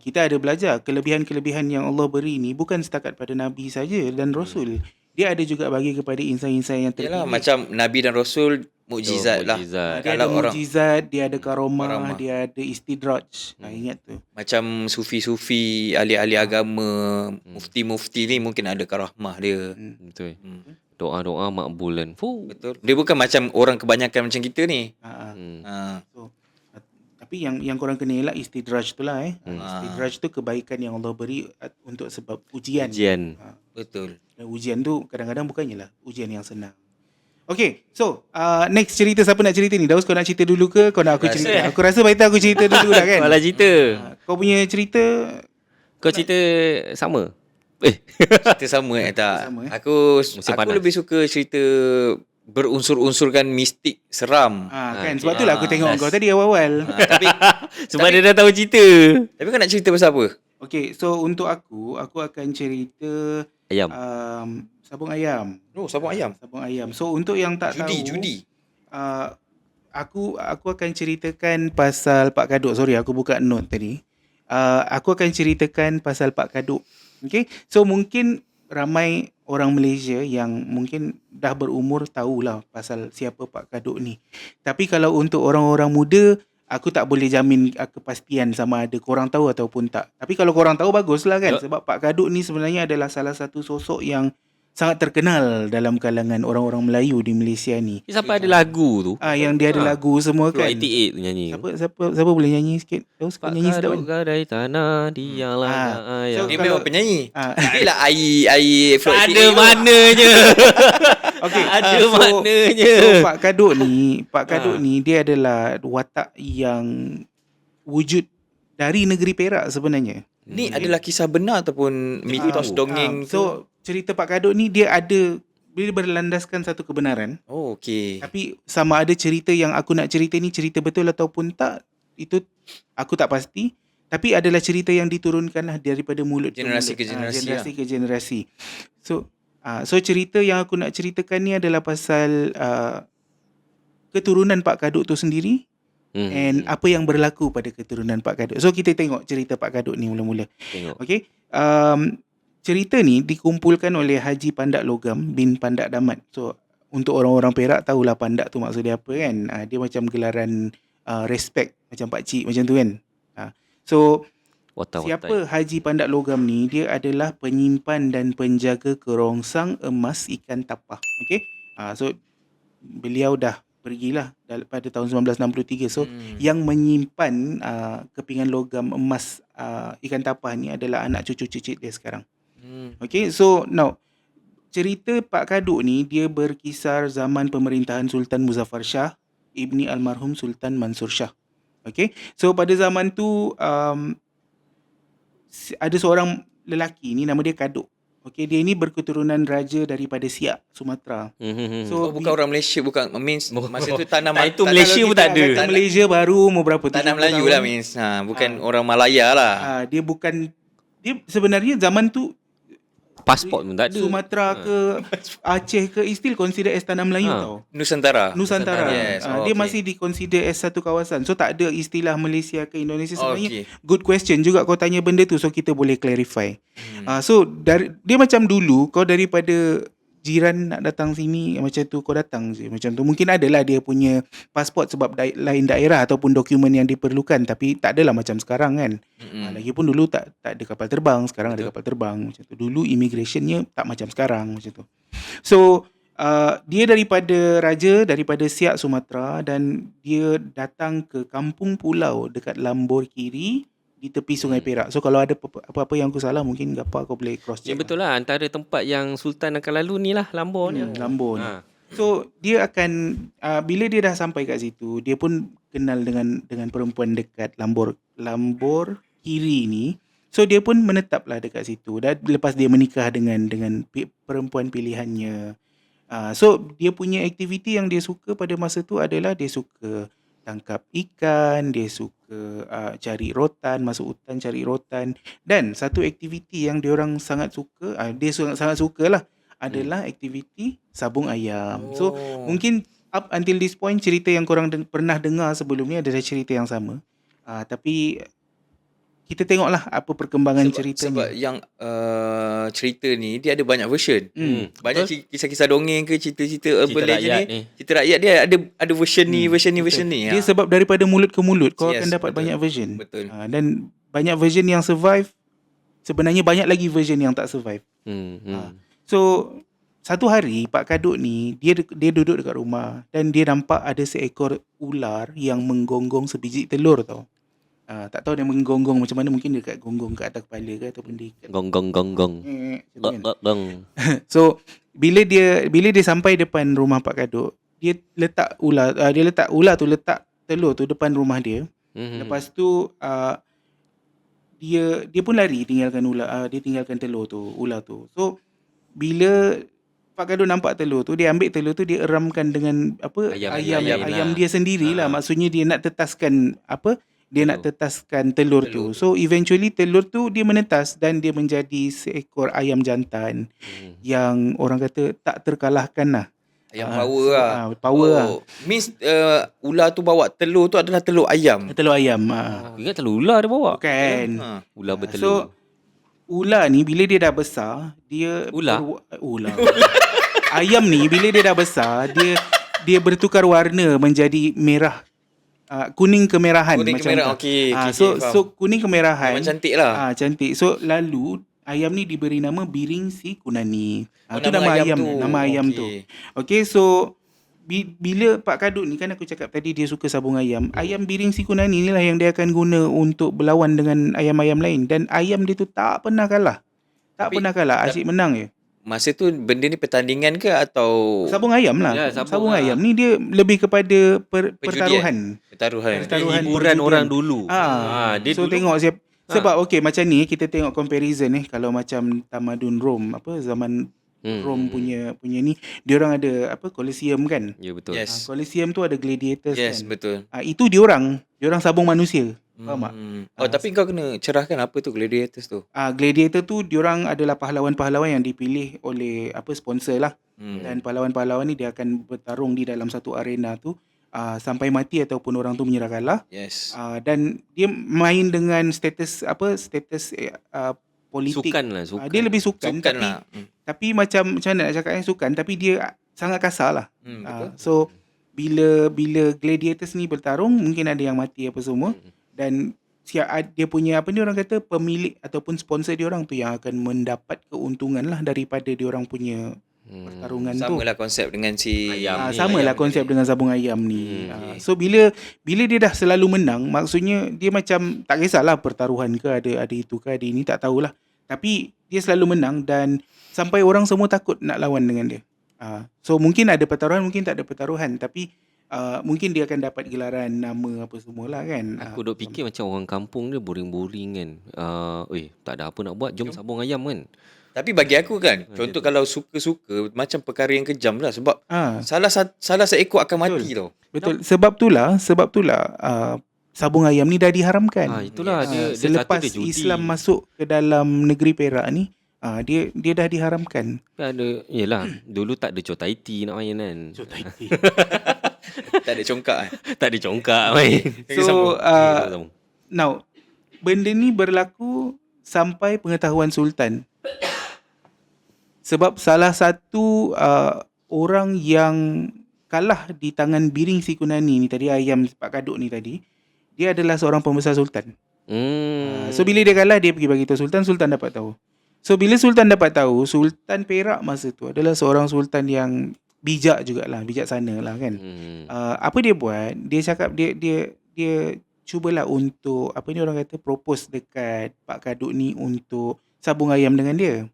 kita ada belajar kelebihan-kelebihan yang Allah beri ni bukan setakat pada Nabi saja dan Rasul. Dia ada juga bagi kepada insan-insan yang terpilih. Yalah, macam Nabi dan Rasul mukjizat lah. Dia ada mukjizat, dia ada karamah, dia ada istidraj. Ingat tu. Macam sufi-sufi, ahli-ahli agama, mufti-mufti ni mungkin ada karamah dia. Betul. Doa-doa makbulan. Betul. Dia bukan macam orang kebanyakan macam kita ni. So, tapi yang korang kena elak istidraj tu lah Istidraj tu kebaikan yang Allah beri untuk sebab ujian. Betul. Dan ujian tu kadang-kadang bukannya lah ujian yang senang. Okay, so next cerita siapa nak cerita ni? Daus, kau nak cerita dulu ke? Kau nak aku Rasa. cerita? Aku rasa baik aku cerita dulu lah kan. Kau lah cerita. Kau punya cerita Kau cerita sama? Cerita sama tak? sama, Aku panas. lebih suka cerita berunsur-unsurkan mistik seram. kan, Okay. sebab tu lah aku tengok kau tadi awal-awal. Tapi Sebab dia dah tahu cerita. tapi kau nak cerita pasal apa? Okay, so untuk aku akan cerita Ayam. sabung ayam. Oh, sabung ayam. Sabung ayam. So untuk yang tak tahu, Judi. Aku akan ceritakan pasal Pak Kaduk. Sorry, aku buka note tadi. Aku akan ceritakan pasal Pak Kaduk. Okay, so mungkin ramai orang Malaysia yang mungkin dah berumur tahulah pasal siapa Pak Kaduk ni. Tapi kalau untuk orang-orang muda, aku tak boleh jamin kepastian sama ada korang tahu ataupun tak. Tapi kalau korang tahu, baguslah kan. Ya. Sebab Pak Kaduk ni sebenarnya adalah salah satu sosok yang sangat terkenal dalam kalangan orang-orang Melayu di Malaysia ni. Sampai ada lagu tu. Yang dia ada lagu semua Floor kan. 88 tu nyanyi. Siapa boleh nyanyi sikit? Tahu Pak nyanyi sedap Kaduk kan? gadai tanah, dialah ayam. So, Dia kalau- memang penyanyi. Ah. Tapi lah air float Tak itu. ada mananya. Okay. Tak ada maknanya. So Pak Kaduk ni dia adalah watak yang wujud dari negeri Perak sebenarnya. Ni adalah kisah benar ataupun mitos dongeng tu? So cerita Pak Kaduk ni dia berlandaskan satu kebenaran. Oh, okey. Tapi sama ada cerita yang aku nak cerita ni cerita betul ataupun tak, itu aku tak pasti. Tapi adalah cerita yang diturunkan lah daripada mulut Generasi ke ke mulut. generasi Generasi ke generasi. So cerita yang aku nak ceritakan ni adalah pasal keturunan Pak Kaduk tu sendiri. And apa yang berlaku pada keturunan Pak Kaduk. So kita tengok cerita Pak Kaduk ni mula-mula. Tengok. Okay. Cerita ni dikumpulkan oleh Haji Pandak Logam bin Pandak Damat. So untuk orang-orang Perak tahulah Pandak tu maksud dia apa kan. Dia macam gelaran respect, macam pakcik macam tu kan. So siapa Haji Pandak Logam ni? Dia adalah penyimpan dan penjaga kerongsang emas ikan tapah. Okay. So beliau dah pergilah pada tahun 1963. So yang menyimpan kepingan logam emas ikan tapah ni adalah anak cucu cicit dia sekarang. Okay, so now cerita Pak Kaduk ni dia berkisar zaman pemerintahan Sultan Muzaffar Shah ibni almarhum Sultan Mansur Shah. Okay, so pada zaman tu ada seorang lelaki ni nama dia Kaduk. Okay, dia ni berketurunan raja daripada Siak, Sumatera. So bukan orang Malaysia, bukan means masa tu tanam Itu Malaysia pun tak ada. Kata Malaysia baru umur berapa? Tanah 70 Melayu tahun. lah means. Bukan orang Malaya lah. Dia sebenarnya zaman tu Pasport pun tak ada. Sumatera ke Aceh ke still consider as tanah Melayu tau. Nusantara. Nusantara. Yes. Dia masih diconsider as satu kawasan. So tak ada istilah Malaysia ke Indonesia sebenarnya. Okay. Good question juga kau tanya benda tu, so kita boleh clarify. So dia macam dulu kau daripada jiran nak datang sini macam tu, kau datang je macam tu. Mungkin adalah dia punya pasport sebab lain daerah ataupun dokumen yang diperlukan, tapi tak adalah macam sekarang kan. Lagipun dulu tak ada kapal terbang, sekarang ada kapal terbang macam tu. Dulu immigrationnya tak macam sekarang macam tu. So dia daripada Siak, Sumatera, dan dia datang ke kampung pulau dekat Lambor Kiri di tepi Sungai Perak. So kalau ada apa-apa yang aku salah, mungkin Gapa kau boleh cross check. Ya betul lah. Antara tempat yang Sultan akan lalu ni lah Lambor ni. Lambor ni. So dia akan bila dia dah sampai kat situ, dia pun kenal dengan perempuan dekat Lambor Kiri ni. So dia pun menetaplah dekat situ. Dan lepas dia menikah dengan perempuan pilihannya. So dia punya aktiviti yang dia suka pada masa tu adalah dia suka tangkap ikan, dia suka cari rotan, masuk hutan cari rotan. Dan satu aktiviti yang diorang sangat suka, dia sangat suka lah, adalah aktiviti sabung ayam. So mungkin up until this point cerita yang korang pernah dengar sebelum ni adalah cerita yang sama. Tapi kita tengoklah apa perkembangan cerita sebab ni. yang cerita ni dia ada banyak version. Banyak kisah-kisah dongeng ke cerita-cerita urban legend ni. Cerita rakyat dia ada version ni, version ni. Dia sebab daripada mulut ke mulut kau akan dapat banyak version. Betul. Dan banyak version yang survive, sebenarnya banyak lagi version yang tak survive. So satu hari Pak Kaduk ni dia duduk dekat rumah dan dia nampak ada seekor ular yang menggonggong sebiji telur tau. Tak tahu dia menggonggong macam mana, mungkin dekat gonggong kat atas kepala ke ataupun dia ikat. Gong gong gong gong. Macam tu kan. Gong. So bila dia sampai depan rumah Pak Kaduk, dia letak ular tu letak telur tu depan rumah dia. Lepas tu dia pun lari tinggalkan dia tinggalkan telur tu, ular tu. So bila Pak Kaduk nampak telur tu, dia ambil telur tu, dia eramkan dengan ayam dia sendirilah. Maksudnya dia nak tetaskan nak tetaskan telur tu. So eventually telur tu dia menetas dan dia menjadi seekor ayam jantan yang orang kata tak terkalahkan lah. Ayam power lah. Power lah. Means ular tu bawa telur tu adalah telur ayam. Telur ayam. Aku ingat telur ular dia bawa. Bukan. Ular So bertelur. ular ni bila dia dah besar, dia Ular? ular. Ayam ni bila dia dah besar, dia bertukar warna menjadi merah. Kuning kemerahan Kuning macam kemerah. tu. Okey, So kuning kemerahan. memang cantik lah. Cantik. So lalu ayam ni diberi nama Biring Si Kunani. Itu nama nama ayam ayam, tu. nama ayam tu. Okey, so bila Pak Kaduk ni, kan aku cakap tadi dia suka sabung ayam. Ayam Biring Si Kunani ni lah yang dia akan guna untuk berlawan dengan ayam-ayam lain, dan ayam dia tu tak pernah kalah. Asyik menang je. Masa tu benda ni pertandingan ke atau Sabung ayam lah. Ya, sabung sabung lah. ayam ni dia lebih kepada pertaruhan. pertaruhan? Pertaruhan Hiburan perjudian. orang dulu. Dia So dulu tengok siapa. Sebab okey macam ni kita tengok comparison kalau macam tamadun Rom, zaman Rom punya ni, diorang ada Colosseum kan. Ya betul. Yes. Colosseum tu ada gladiators Yes, kan. betul. Itu diorang sabung manusia. Faham tak? Tapi kau kena cerahkan apa tu gladiators tu. Gladiator tu diorang adalah pahlawan-pahlawan yang dipilih oleh sponsor lah. Dan pahlawan-pahlawan ni dia akan bertarung di dalam satu arena tu sampai mati ataupun orang tu menyerah kalah. Yes. Dan dia main dengan status politik. Sukan lah. Dia lebih sukan Sukan lah. tapi macam mana nak cakapnya, sukan tapi dia sangat kasar lah. Betul. So bila gladiators ni bertarung, mungkin ada yang mati apa semua, dan dia punya orang kata pemilik ataupun sponsor dia orang tu yang akan mendapat keuntungan lah daripada dia orang punya pertarungan tu. Samalah konsep dengan si Ayam ni. Samalah konsep dengan sabung ayam ni. So bila dia dah selalu menang, maksudnya dia macam tak kisahlah pertaruhan ke ada itu ke ada ini, tak tahulah. Tapi dia selalu menang dan sampai orang semua takut nak lawan dengan dia. So mungkin ada pertaruhan, mungkin tak ada pertaruhan, tapi mungkin dia akan dapat gelaran, nama apa semualah kan. Aku duk fikir macam orang kampung dia boring-boring kan. Tak ada apa nak buat, jom sabung ayam kan. Tapi bagi aku kan, contoh kalau suka-suka macam perkara yang kejam lah, sebab salah seekor akan mati tau. Betul. Sebab itulah sabung ayam ni dah diharamkan. Itulah dia Selepas dia judi. Islam masuk ke dalam negeri Perak ni, dia dah diharamkan. Yelah, dulu tak ada cotaiti nak main kan. Tak ada congkak Tak ada congkak main. So now benda ni berlaku sampai pengetahuan Sultan. Sebab salah satu orang yang kalah di tangan Biring Si Kunani ni tadi, ayam Pak Kaduk ni tadi, dia adalah seorang pembesar Sultan. So bila dia kalah, dia pergi bagi tahu Sultan, Sultan dapat tahu. So bila Sultan dapat tahu, Sultan Perak masa tu adalah seorang sultan yang bijak jugalah, bijaksana lah kan. Apa dia buat? Dia cakap dia cubalah untuk orang kata propose dekat Pak Kaduk ni untuk sabung ayam dengan dia.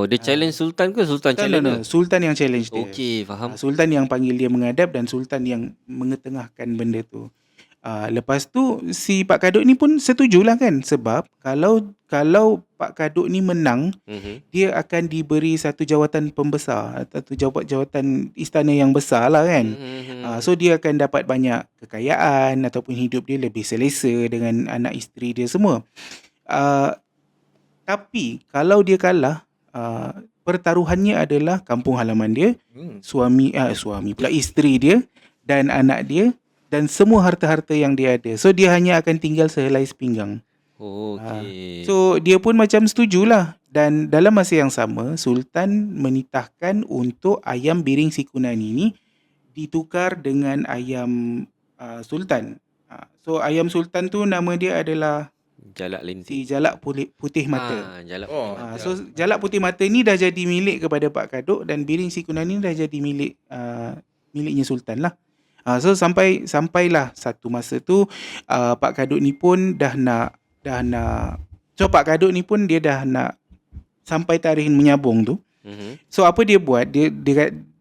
Dia challenge Sultan ke Sultan challenge? Sultan yang challenge dia. Okey, faham. Sultan yang panggil dia menghadap dan Sultan yang mengetengahkan benda tu. Lepas tu si Pak Kaduk ni pun setujulah kan, sebab kalau Pak Kaduk ni menang, dia akan diberi satu jawatan pembesar atau jawatan istana yang besar lah kan. So dia akan dapat banyak kekayaan ataupun hidup dia lebih selesa dengan anak isteri dia semua. Tapi kalau dia kalah, pertaruhannya adalah kampung halaman dia, suami pula, isteri dia dan anak dia dan semua harta-harta yang dia ada. So dia hanya akan tinggal sehelai sepinggang. Okey. So dia pun macam setujulah, dan dalam masa yang sama Sultan menitahkan untuk ayam Biring Si Kunani ni ditukar dengan ayam Sultan. So ayam Sultan tu nama dia adalah Jalak lentik. si Jalak Putih Mata. Jalak. So Jalak Putih Mata ni dah jadi milik kepada Pak Kaduk, dan Biring Si Kunani dah jadi miliknya Sultan lah. So sampailah satu masa tu Pak Kadut ni pun dah nak so Pak Kadut ni pun dia dah nak sampai tarikh menyabung tu. So apa dia buat, dia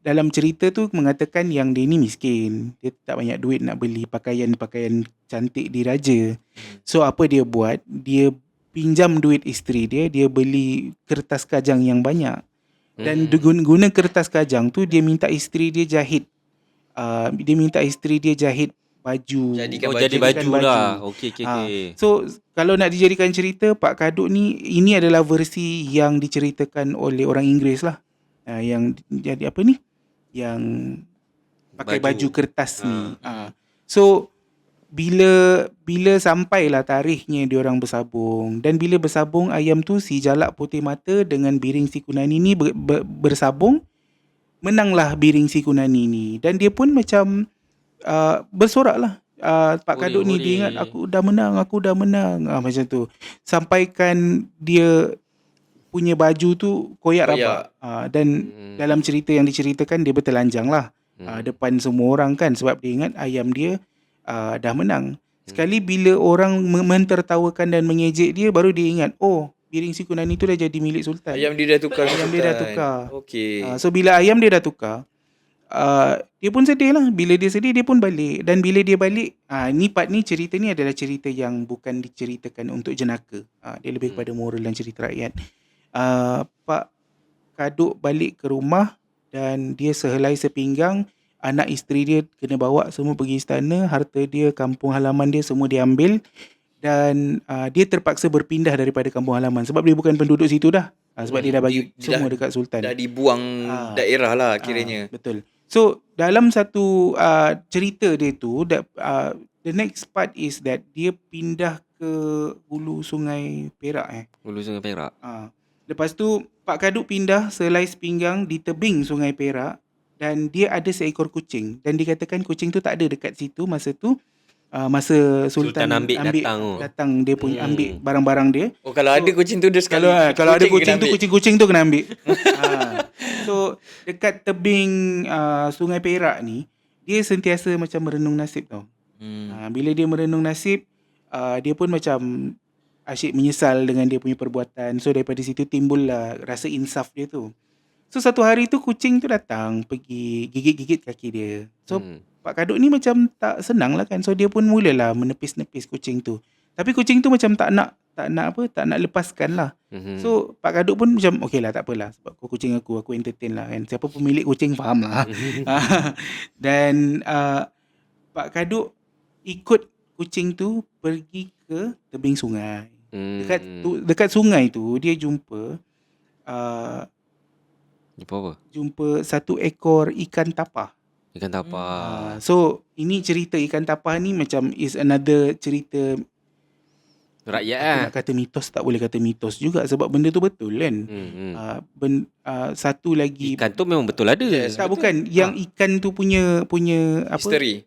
dalam cerita tu mengatakan yang dia ni miskin, dia tak banyak duit nak beli pakaian cantik diraja. So apa dia buat, dia pinjam duit isteri dia beli kertas kajang yang banyak. Dan guna kertas kajang tu dia minta isteri dia jahit baju. Jadi baju lah. Okey. So kalau nak dijadikan cerita, Pak Kadut ni, ini adalah versi yang diceritakan oleh orang Inggeris lah. Yang jadi apa ni? Yang pakai baju kertas ni. So bila sampailah tarikhnya diorang bersabung, dan bila bersabung ayam tu, si Jalak Putih Mata dengan Biring Si Kunani ni bersabung, menanglah Biring Si Kunani ni, dan dia pun macam bersorak lah. Pak Kadut ni dia ingat aku dah menang macam tu, sampaikan dia punya baju tu koyak rabak. Dan dalam cerita yang diceritakan, dia bertelanjang lah depan semua orang kan, sebab dia ingat ayam dia dah menang. Sekali bila orang mentertawakan dan mengejek dia, baru dia ingat, oh, Biring Si Kunani tu dah jadi milik Sultan. Ayam dia dah tukar. Okey. So bila ayam dia dah tukar, dia pun sedih lah. Bila dia sedih, dia pun balik. Dan bila dia balik, cerita ni adalah cerita yang bukan diceritakan untuk jenaka. Dia lebih kepada moral dan cerita rakyat. Pak Kadut balik ke rumah, dan dia sehelai sepinggang. Anak isteri dia kena bawa semua pergi istana, harta dia, kampung halaman dia semua diambil. Dan dia terpaksa berpindah daripada kampung halaman, sebab dia bukan penduduk situ dah. Sebab dia dah bagi semua dekat Sultan. Dah dibuang daerah lah kiranya. Betul. So dalam satu cerita dia tu, the next part is that dia pindah ke hulu sungai Perak. Hulu Sungai Perak. Lepas tu Pak Kadut pindah sehelai sepinggang di tebing sungai Perak, dan dia ada seekor kucing, dan dikatakan kucing tu tak ada dekat situ masa tu. Masa Sultan datang dia punya ambil barang-barang dia. Oh, kalau ada kucing tu dia sekali. Kalau ada kucing tu, kucing tu kena ambil. So dekat tebing Sungai Perak ni, dia sentiasa macam merenung nasib tau. Bila dia merenung nasib, dia pun macam asyik menyesal dengan dia punya perbuatan. So daripada situ timbullah rasa insaf dia tu. So satu hari tu kucing tu datang, pergi gigit-gigit kaki dia. So Pak Kadut ni macam tak senang lah kan. So dia pun mulalah menepis-nepis kucing tu. Tapi kucing tu macam tak nak lepaskan lah. So Pak Kadut pun macam okey lah, tak apalah, sebab kucing aku entertain lah kan. Siapa pemilik kucing faham lah. Dan Pak Kadut ikut kucing tu pergi ke tebing sungai. Dekat sungai tu dia jumpa jumpa satu ekor ikan tapah. Ikan tapah. So ini cerita ikan tapah ni macam is another cerita rakyat. Nak kata mitos, tak boleh kata mitos juga, sebab benda tu betul kan. Satu lagi, ikan tu memang betul ada. Tak, bukan yang ikan tu punya apa, misteri,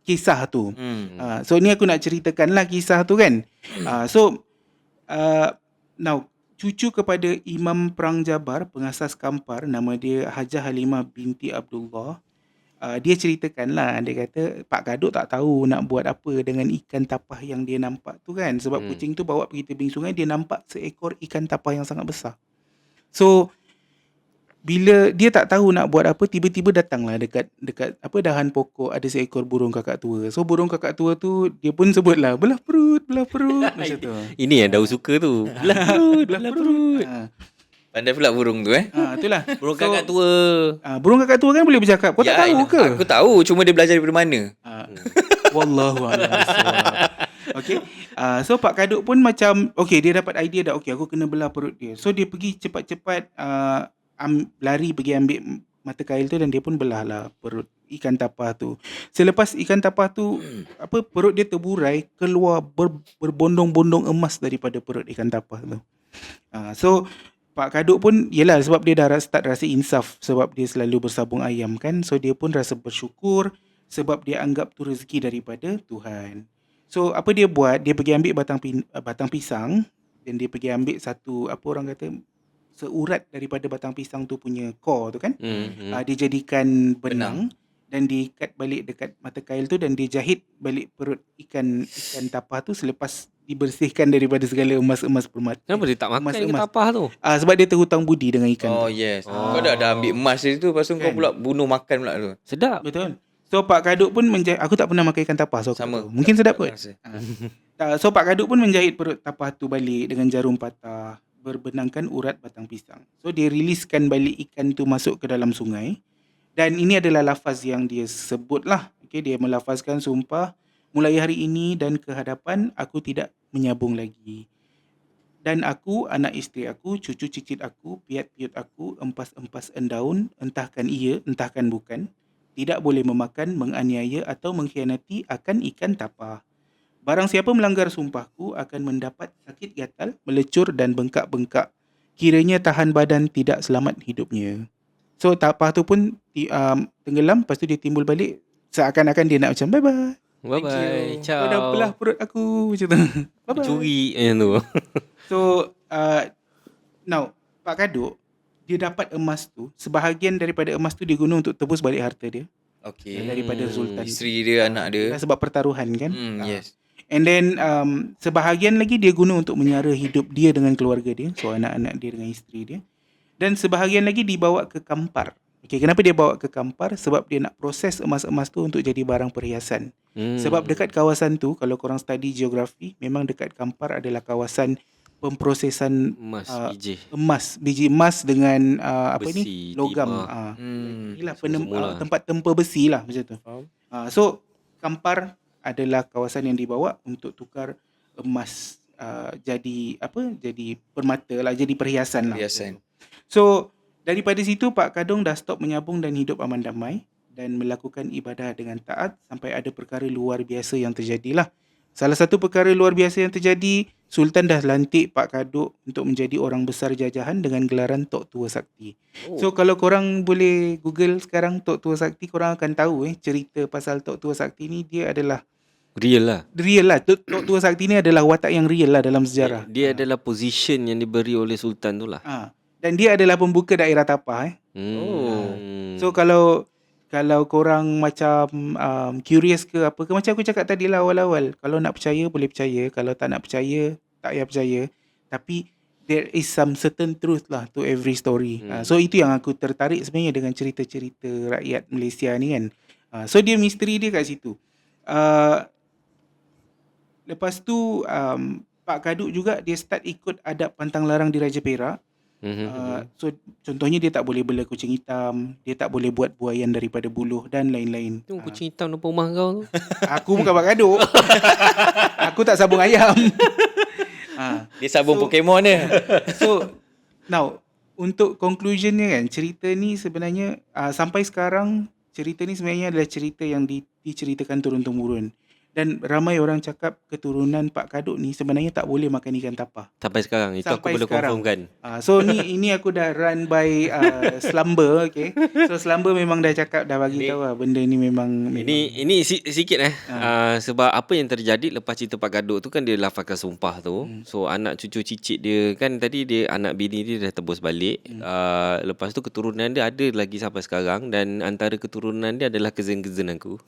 kisah tu. So ni aku nak ceritakan lah kisah tu kan. Now cucu kepada Imam Perang Jabar, pengasas Kampar, nama dia Hajah Halimah binti Abdullah. Dia ceritakan lah, dia kata Pak Kadut tak tahu nak buat apa dengan ikan tapah yang dia nampak tu kan. Sebab kucing tu bawa pergi tebing sungai, dia nampak seekor ikan tapah yang sangat besar. So bila dia tak tahu nak buat apa, tiba-tiba datanglah dekat dahan pokok ada seekor burung kakak tua. So burung kakak tua tu dia pun sebutlah belah perut macam tu. Ini yang Daud suka tu. Belah perut. Pandai pula burung tu Itulah. Burung kakak tua. Burung kakak tua kan boleh bercakap. Kau tak tahu ke? Aku tahu, cuma dia belajar daripada mana. Wallahu a'lam. Okay. So Pak Kadut pun macam dia dapat idea dah. Aku kena belah perut dia. So dia pergi cepat-cepat lari pergi ambil mata kail tu, dan dia pun belahlah perut ikan tapah tu. Selepas ikan tapah tu perut dia terburai, keluar berbondong-bondong emas daripada perut ikan tapah tu. So Pak Kadut pun, yelah, sebab dia dah start rasa insaf, sebab dia selalu bersabung ayam kan. So dia pun rasa bersyukur sebab dia anggap tu rezeki daripada Tuhan. So apa dia buat, dia pergi ambil batang pisang, dan dia pergi ambil satu seurat daripada batang pisang tu punya core tu kan. Dia jadikan benang. dan diikat balik dekat mata kail tu dan dia jahit balik perut ikan tapah tu selepas dibersihkan daripada segala emas-emas permata. Kenapa dia tak makan ikan Emas-emas. tapah tu? Sebab dia terhutang budi dengan ikan Oh tu. yes. Kau dah ambil emas dari tu, lepas tu kau Kan. pula bunuh makan pula tu. Sedap. Betul. So Pak Kaduk pun aku tak pernah makan ikan tapah, so aku Sama. tak tahu. Mungkin sedap kot. Rasa. So Pak Kaduk pun menjahit perut tapah tu balik dengan jarum patah, berbenangkan urat batang pisang. So dia riliskan balik ikan tu masuk ke dalam sungai. Dan ini adalah lafaz yang dia sebut lah. Okay, dia melafazkan sumpah, mulai hari ini dan ke hadapan aku tidak menyabung lagi. Dan aku, anak isteri aku, cucu cicit aku, piat-piut aku, empas-empas endaun, entahkan ia, entahkan bukan, tidak boleh memakan, menganiaya atau mengkhianati akan ikan tapah. Barang siapa melanggar sumpahku akan mendapat sakit gatal, melecur dan bengkak-bengkak. Kiranya tahan badan tidak selamat hidupnya. So tapah tu pun tenggelam, lepas tu dia timbul balik. Seakan-akan dia nak macam bye-bye. Bye-bye. Ciao. Kau dah belah perut aku macam tu. Bye-bye. Curi macam tu. So now Pak Kaduk, dia dapat emas tu, sebahagian daripada emas tu dia guna untuk tebus balik harta dia Okay. daripada Sultan. Isteri dia, anak dia. Sebab pertaruhan kan. Yes. And then sebahagian lagi dia guna untuk menyara hidup dia dengan keluarga dia. So anak-anak dia dengan isteri dia. Dan sebahagian lagi dibawa ke Kampar. Okay, kenapa dia bawa ke Kampar? Sebab dia nak proses emas-emas tu untuk jadi barang perhiasan. Sebab dekat kawasan tu, kalau korang study geografi, memang dekat Kampar adalah kawasan pemprosesan Emas, biji emas dengan Besi, logam. timah. Inilah Semula. tempat tempa besi lah macam tu. So Kampar adalah kawasan yang dibawa untuk tukar emas jadi permata lah, jadi perhiasan lah. Perhiasan. So daripada situ Pak Kadung dah stop menyabung dan hidup aman damai dan melakukan ibadah dengan taat sampai ada perkara luar biasa yang terjadilah. Salah satu perkara luar biasa yang terjadi, Sultan dah lantik Pak Kaduk untuk menjadi orang besar jajahan dengan gelaran Tok Tua Sakti. So kalau korang boleh Google sekarang Tok Tua Sakti, korang akan tahu cerita pasal Tok Tua Sakti ni dia adalah Real lah. Tok Tua Sakti ni adalah watak yang real lah dalam sejarah. Dia adalah position yang diberi oleh Sultan tu lah. Dan dia adalah pembuka daerah tapah. So kalau korang macam curious ke apa ke, macam aku cakap tadi lah awal-awal, kalau nak percaya boleh percaya, kalau tak nak percaya tak payah percaya, tapi there is some certain truth lah to every story. So itu yang aku tertarik sebenarnya dengan cerita-cerita rakyat Malaysia ni kan. So dia misteri dia kat situ. Lepas tu Pak Kaduk juga dia start ikut adab pantang larang di Raja Perak. So contohnya dia tak boleh bela kucing hitam, dia tak boleh buat buaian daripada buluh dan lain-lain. Tu kucing hitam depan rumah kau tu. Aku bukan Pak Kaduk. Aku tak sabung ayam. Dia sabung Pokemon dia. So now untuk conclusionnya kan, cerita ni sebenarnya sampai sekarang cerita ni sebenarnya adalah cerita yang diceritakan turun-temurun. Dan ramai orang cakap keturunan Pak Kaduk ni sebenarnya tak boleh makan ikan tapah. Sampai sekarang. Itu Sampai aku boleh sekarang. confirmkan. So ini aku dah run by Slumber, okay. So Slumber memang dah cakap, dah bagi tahu lah benda ni memang Ini sikit sebab apa yang terjadi lepas cerita Pak Kaduk tu kan, dia lafazkan sumpah tu. So anak cucu cicit dia kan, tadi dia anak bini dia dah tebus balik. Lepas tu keturunan dia ada lagi sampai sekarang, dan antara keturunan dia adalah cousin-cousin aku.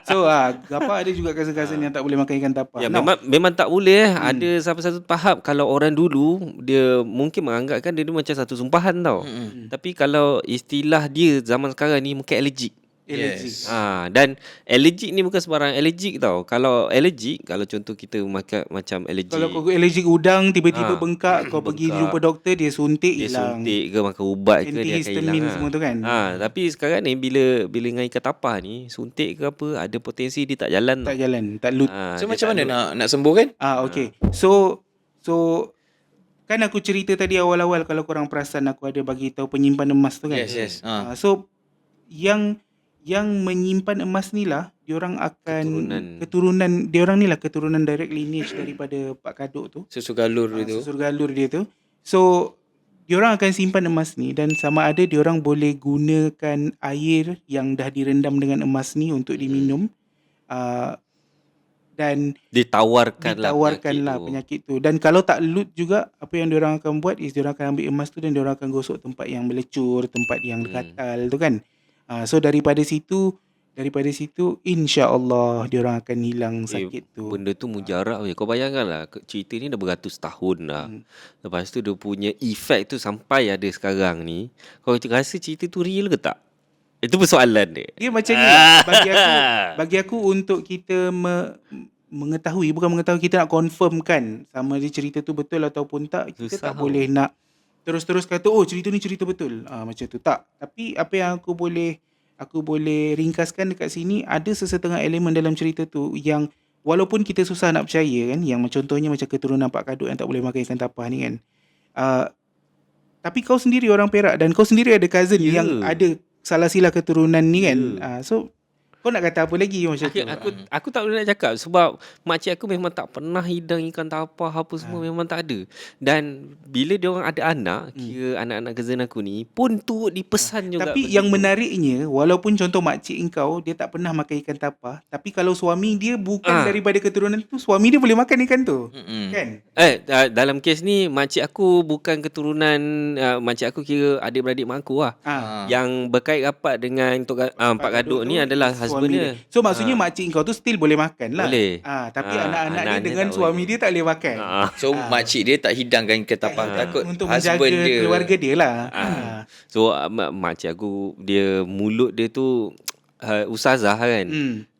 So Gapa ada juga cousin-cousin yang tak boleh makan ikan tapah. Ya, memang tak boleh. Ada sampai satu tahap, kalau orang dulu dia mungkin menganggapkan dia macam satu sumpahan tau. Tapi kalau istilah dia zaman sekarang ni mungkin allergic. Allergic. Dan allergic ni bukan sembarang allergic tau. Kalau allergic, kalau contoh kita makan macam allergic, Kalau kau allergic udang tiba-tiba bengkak, kau pergi jumpa doktor, dia suntik dia hilang. suntik ke makan ubat ke dia akan Antihistamin hilang semua tu kan. Tapi sekarang ni bila dengan ikan tapah ni, suntik ke apa, ada potensi dia tak jalan Tak jalan, tak loot. So macam mana nak sembuh kan? Okay. So kan aku cerita tadi awal-awal, kalau korang perasan aku ada bagi tahu penyimpan emas tu kan. Yes. So yang menyimpan emas ni lah, diorang akan keturunan diorang ni lah keturunan direct lineage daripada Pak Kaduk tu. Susu galur itu. Susu galur dia tu. So diorang akan simpan emas ni, dan sama ada diorang boleh gunakan air yang dah direndam dengan emas ni untuk diminum, dan ditawarkan penyakit tu. Dan kalau tak loot juga, apa yang diorang akan buat is diorang akan ambil emas tu dan diorang akan gosok tempat yang melecur, tempat yang gatal tu kan. So daripada situ insya-Allah diorang akan hilang sakit tu. Benda tu mujarab je. Kau bayangkanlah cerita ni dah beratus tahun dah. Lepas tu dia punya efek tu sampai ada sekarang ni. Kau rasa cerita tu real ke tak? Itu persoalan dia. Dia macam ni bagi aku untuk kita mengetahui, bukan mengetahui, kita nak confirmkan sama ada cerita tu betul ataupun tak. Kita Susah tak boleh nak terus kata cerita ni cerita betul. Macam tu tak. Tapi apa yang aku boleh ringkaskan dekat sini, ada sesetengah elemen dalam cerita tu yang walaupun kita susah nak percaya kan, yang contohnya macam keturunan Pak Kadut yang tak boleh makan ikan tapah ni kan. Tapi kau sendiri orang Perak dan kau sendiri ada cousin yang ada salah sila keturunan ni kan. So kau nak kata apa lagi macam tu? Aku tak boleh nak cakap sebab makcik aku memang tak pernah hidang ikan tapah apa semua, memang tak ada. Dan bila dia orang ada anak, kira anak-anak cousin aku ni pun turut dipesan juga. Tapi yang menariknya, walaupun contoh makcik engkau dia tak pernah makan ikan tapah, tapi kalau suami dia bukan daripada keturunan tu, suami dia boleh makan ikan tu. Kan? Dalam kes ni makcik aku bukan keturunan, makcik aku kira adik-beradik mak aku lah. Yang berkait rapat dengan Pak Kadut ni adalah husband dia. So maksudnya makcik kau tu still boleh makan lah. Boleh. Tapi anak-anak dia dengan suami dia tak boleh makan. So makcik dia tak hidangkan ikan tapah, takut untuk husband menjaga dia keluarga dia lah. So makcik aku, dia mulut dia tu ustazah kan.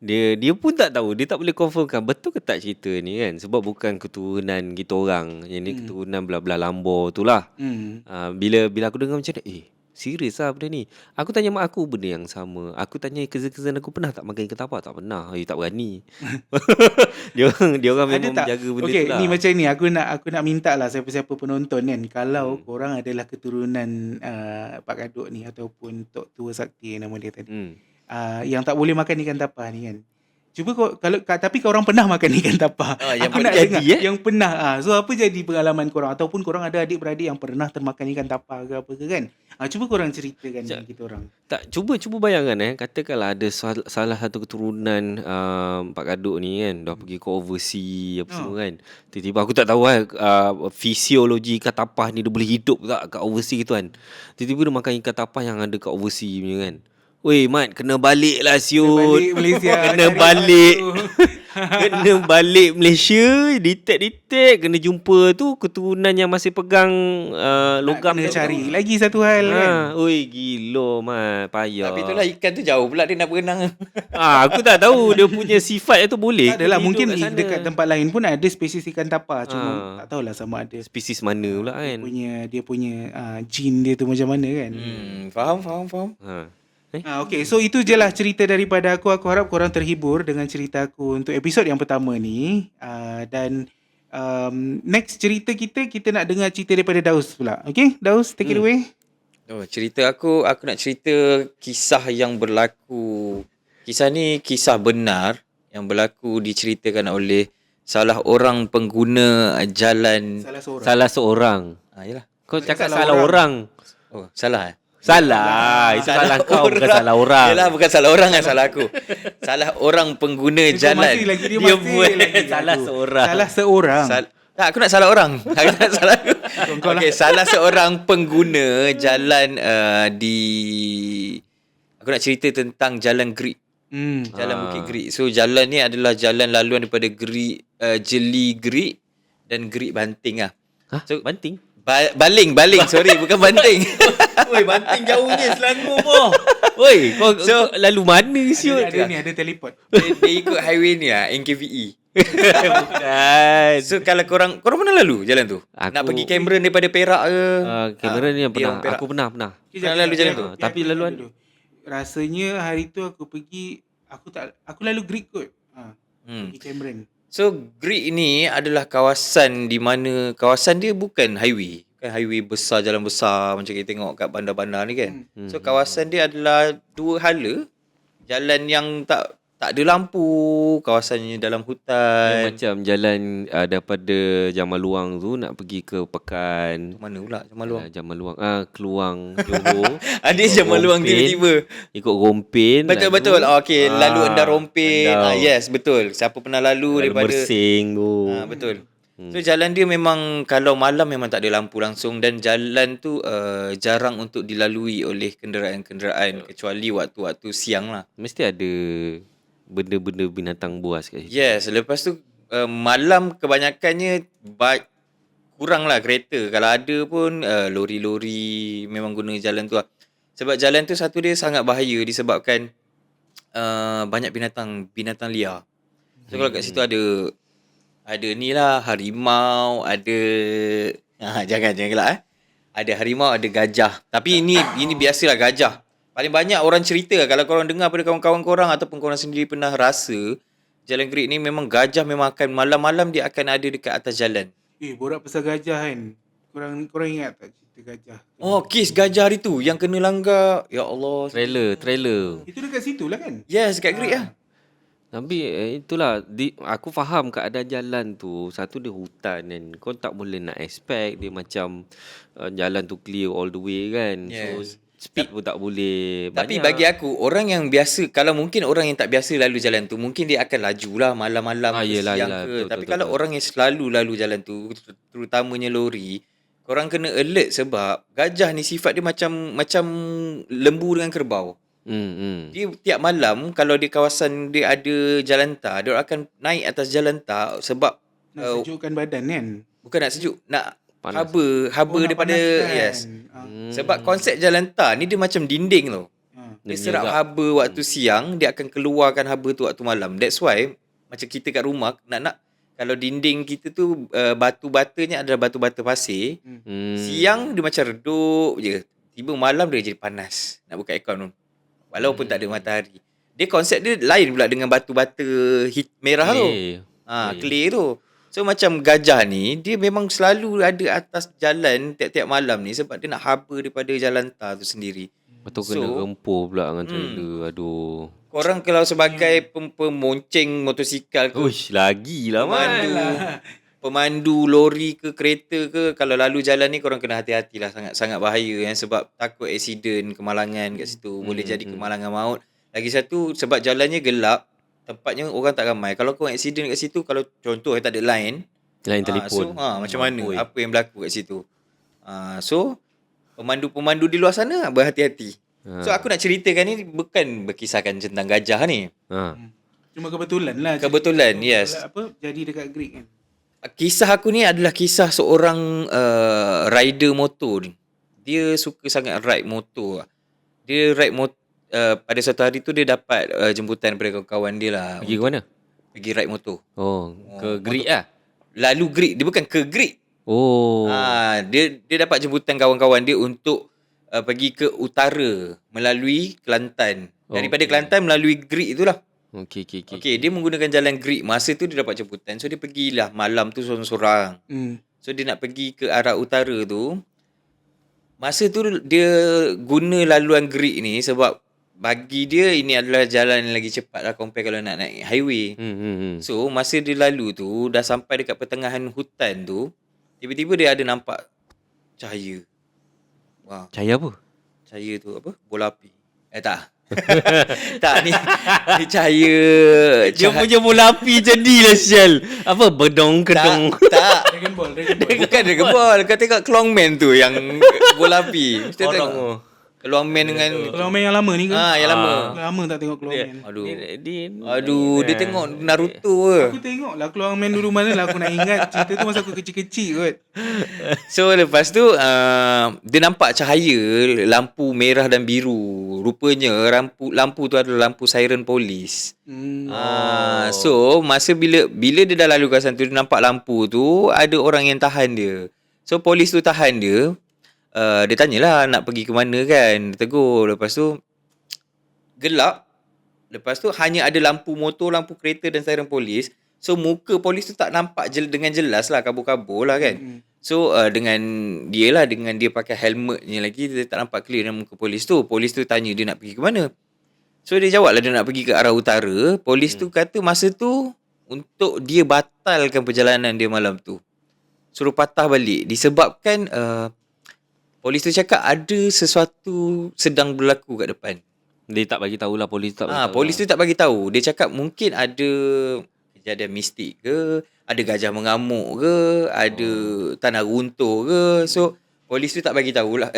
Dia pun tak tahu, dia tak boleh confirmkan betul ke tak cerita ni kan, sebab bukan keturunan kita orang. Yang ni keturunan belah-belah Lambor tu lah. Bila aku dengar macam ni, serius lah benda ni. Aku tanya mak aku benda yang sama. Aku tanya cousin-cousin aku, pernah tak makan ikan tapah? Tak pernah. Tak berani. dia orang memang menjaga benda tu lah. Ni macam ni, aku nak minta lah siapa-siapa penonton kan, kalau korang adalah keturunan Pak Kadut ni ataupun Tok Tua Sakti nama dia tadi, yang tak boleh makan ikan tapah ni kan, cuba tapi korang pernah makan ikan tapah. Yang aku nak jadi, dengar yang pernah. So apa jadi pengalaman korang, ataupun korang ada adik-beradik yang pernah termakan ikan tapah ke apa ke kan? Cuba korang ceritakan kita orang. Tak, cuba bayangkan katakanlah ada salah satu keturunan Pak Kadut ni kan, dah pergi ke overseas apa semua kan. Tiba-tiba aku tak tahu fisiologi ikan tapah ni dia boleh hidup tak kat overseas gitu kan. Tiba-tiba dia makan ikan tapah yang ada kat overseas punya kan. Weh Mat, kena balik lah siut. Kena balik Malaysia. Kena balik Malaysia. Detect. Kena jumpa tu keturunan yang masih pegang logam. Kena cari lagi satu hal kan. Oi gila Mat, payah. Tapi itulah ikan tu jauh pula dia nak berenang. Aku tak tahu dia punya sifat tu boleh. Tak adalah, mungkin dekat tempat lain pun ada spesies ikan tapah. Cuma tak tahulah sama ada spesies mana pula kan. Dia punya jin dia tu macam mana kan. Faham. Okay, so itu je lah cerita daripada aku. Aku harap korang terhibur dengan cerita aku untuk episod yang pertama ni. Dan next cerita kita nak dengar cerita daripada Daus pula. Okay, Daus, take it away. Cerita aku nak cerita kisah yang berlaku. Kisah ni kisah benar yang berlaku, diceritakan oleh salah orang pengguna jalan. Salah seorang. Yalah. Kau cakap salah orang. Salah. Salah. Itu salah kau, bukan salah orang. Yalah, bukan salah orang kan, salah aku. Salah orang pengguna jalan. Dia buat salah seorang. Salah seorang. Tak, aku nak salah orang. Aku nak salah aku. Okey, salah seorang pengguna jalan aku nak cerita tentang Jalan Gerik. Jalan Bukit Gerik. So jalan ni adalah jalan laluan daripada Gerik, Jeli Gerik dan Gerik Banting lah. So, Banting? Baling, sorry, bukan Banting. Woi, Banting jauhnya Selangor boh. Woi, kau lalu mana siut? Ada teleport. Dia ikut highway ni lah, NKVE. Bukan. So kalau korang pernah lalu jalan tu? Nak pergi Cameron daripada Perak ke? Cameron ni yang pernah. Aku pernah. Pernah lalu jalan tu? Tapi laluan rasanya hari tu aku pergi, aku lalu Greek kot. Pergi Cameron. So Greek ni adalah kawasan di mana kawasan dia bukan highway. Kan highway besar, jalan besar macam kita tengok kat bandar-bandar ni kan. So kawasan dia adalah dua hala. Jalan yang tak ada lampu, kawasannya dalam hutan. Macam jalan daripada Jamal Luang tu nak pergi ke Pekan. Mana pula Jamal Luang? Jamal Luang, Keluang, Johor. Ada Jamal Luang tiba-tiba. Ikut Rompin. Betul. Okey, lalu Endar Rompin. Yes, betul. Siapa pernah lalu daripada Mersing tu. Betul. So jalan dia memang kalau malam memang tak ada lampu langsung, dan jalan tu jarang untuk dilalui oleh kenderaan-kenderaan kecuali waktu-waktu siang lah. Mesti ada benda-benda binatang buas kat situ. Yes, lepas tu malam kebanyakannya kurang lah kereta. Kalau ada pun lori-lori memang guna jalan tu lah. Sebab jalan tu satu dia sangat bahaya disebabkan banyak binatang liar. So kalau kat situ ada ni lah harimau, ada jangan gelak ada harimau, ada gajah. Tapi ini biasalah gajah. Paling banyak orang cerita kalau korang dengar pada kawan-kawan korang ataupun korang sendiri pernah rasa, Jalan Great ni memang gajah memang akan malam-malam dia akan ada dekat atas jalan. Borak pasal gajah kan. Korang ingat tak cerita gajah? Oh, kes gajah hari tu yang kena langgar. Ya Allah. Trailer. Itu dekat situ lah kan? Yes, dekat Great lah. Tapi itulah aku faham keadaan jalan tu. Satu dia hutan kan. Kau tak boleh nak expect dia macam jalan tu clear all the way kan. Yes. So speed pun tak boleh Tapi banyak. bagi aku, orang yang biasa, kalau mungkin orang yang tak biasa lalu jalan tu, mungkin dia akan laju lah malam-malam ke yelah, siang ke. Tapi kalau orang yang selalu lalu jalan tu, terutamanya lori, korang kena alert sebab gajah ni sifat dia macam lembu dengan kerbau. Dia tiap malam kalau di kawasan dia ada jalan tar, dia akan naik atas jalan tar sebab Nak sejukkan badan kan? bukan nak sejuk, nak Panas. haba nak daripada panaskan. yes. Sebab konsep jalan tar ni dia macam dinding tau. Dia serap haba waktu siang, dia akan keluarkan haba tu waktu malam. That's why macam kita kat rumah nak kalau dinding kita tu batu-batanya adalah batu-bata pasir, siang dia macam redup je. Tiba malam dia jadi panas. Nak buka aircon pun. Walaupun tak ada matahari. Dia konsep dia lain pula dengan batu-bata merah tu. Clay tu. So macam gajah ni, dia memang selalu ada atas jalan tiap-tiap malam ni sebab dia nak haba daripada jalan tar tu sendiri. Betul kena rempur pula dengan trailer. Aduh. Korang kalau sebagai pemonceng motosikal ke, Lagi lah pemandu lori ke kereta ke, kalau lalu jalan ni korang kena hati-hatilah, sangat bahaya kan, sebab takut aksiden, kemalangan kat situ, boleh jadi kemalangan maut. Lagi satu sebab jalannya gelap, tempatnya orang tak ramai. Kalau kau aksiden kat situ, kalau contoh tak ada line telefon. So macam mana apa yang berlaku kat situ. So pemandu-pemandu di luar sana berhati-hati. So aku nak ceritakan ni bukan berkisahkan tentang gajah ni. Cuma kebetulan lah. Kebetulan, yes. Jadi dekat Great kan? Kisah aku ni adalah kisah seorang rider motor ni. Dia suka sangat ride motor. Dia ride motor. Pada suatu hari tu dia dapat jemputan daripada kawan-kawan dia lah. Pergi ke mana? Pergi ride motor. Ke Great lah. Lalu Great. Dia bukan ke Great. Dia dapat jemputan kawan-kawan dia untuk pergi ke utara melalui Kelantan. Daripada Kelantan melalui Great itulah. Okay, dia menggunakan jalan Great. Masa tu dia dapat jemputan. So dia pergilah malam tu sorang-sorang. So dia nak pergi ke arah utara tu. Masa tu dia guna laluan Great ni sebab bagi dia ini adalah jalan yang lagi cepat lah compare kalau nak naik highway. So masa dia lalu tu, dah sampai dekat pertengahan hutan tu, tiba-tiba dia ada nampak cahaya. Wah. Cahaya apa? Cahaya tu apa? Bola api. Tak. Tak ni cahaya. Dia punya bola api jadilah sial. Apa? Bedong-kedong. Tak. Dragon Ball. Bukan Dragon Ball. Kau tengok Clongman tu yang bola api. Mesti tengok. Clongman dengan Clongman yang lama ni ke? yang lama. Lama tak tengok Clongman. Aduh, dia tengok Naruto ke. Aku tengok lah Clongman dulu, mana lah aku nak ingat cerita tu masa aku kecil-kecil kot. So lepas tu dia nampak cahaya lampu merah dan biru. Rupanya lampu tu adalah lampu siren polis. So masa bila dia dah lalu kawasan tu, dia nampak lampu tu, ada orang yang tahan dia. So polis tu tahan dia. Dia tanyalah nak pergi ke mana kan. Dia tegur. Lepas tu gelap. Lepas tu hanya ada lampu motor, lampu kereta dan siren polis. So muka polis tu tak nampak dengan jelas lah, kabur-kabur lah kan. So dengan dia pakai helmet ni lagi, dia tak nampak clear dengan muka polis tu. Polis tu tanya dia nak pergi ke mana. So dia jawab lah dia nak pergi ke arah utara. Polis tu kata masa tu untuk dia batalkan perjalanan dia malam tu, suruh patah balik disebabkan polis tu cakap ada sesuatu sedang berlaku kat depan. Dia tak bagi tahulah, polis tak bagi tahu. Polis tu tak bagi tahu. Dia cakap mungkin ada kejadian mistik ke, ada gajah mengamuk ke, ada tanah runtuh ke. So polis tu tak bagi tahulah.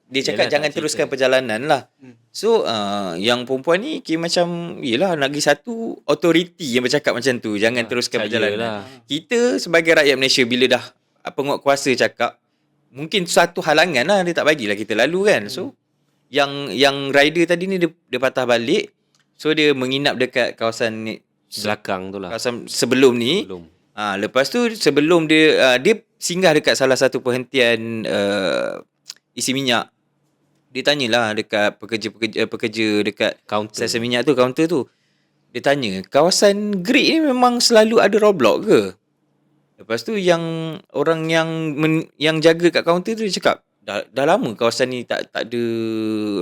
Dia cakap Yalah, jangan tak teruskan cerita. perjalanan lah. So yang perempuan ni kira macam yelah lagi satu authority yang bercakap macam tu, jangan teruskan perjalanan. Kita sebagai rakyat Malaysia bila dah penguat kuasa cakap, mungkin satu halangan lah, dia tak bagilah kita lalu kan. So yang rider tadi ni dia patah balik. So dia menginap dekat kawasan ni, Belakang tu lah. kawasan sebelum ni. Belum. Lepas tu sebelum dia singgah dekat salah satu perhentian isi minyak. Dia tanyalah dekat pekerja dekat Counter. stesen minyak tu, kaunter tu. Dia tanya, kawasan Great ni memang selalu ada roadblock ke? Lepas tu yang orang yang jaga kat kaunter tu dia cakap, dah lama kawasan ni tak ada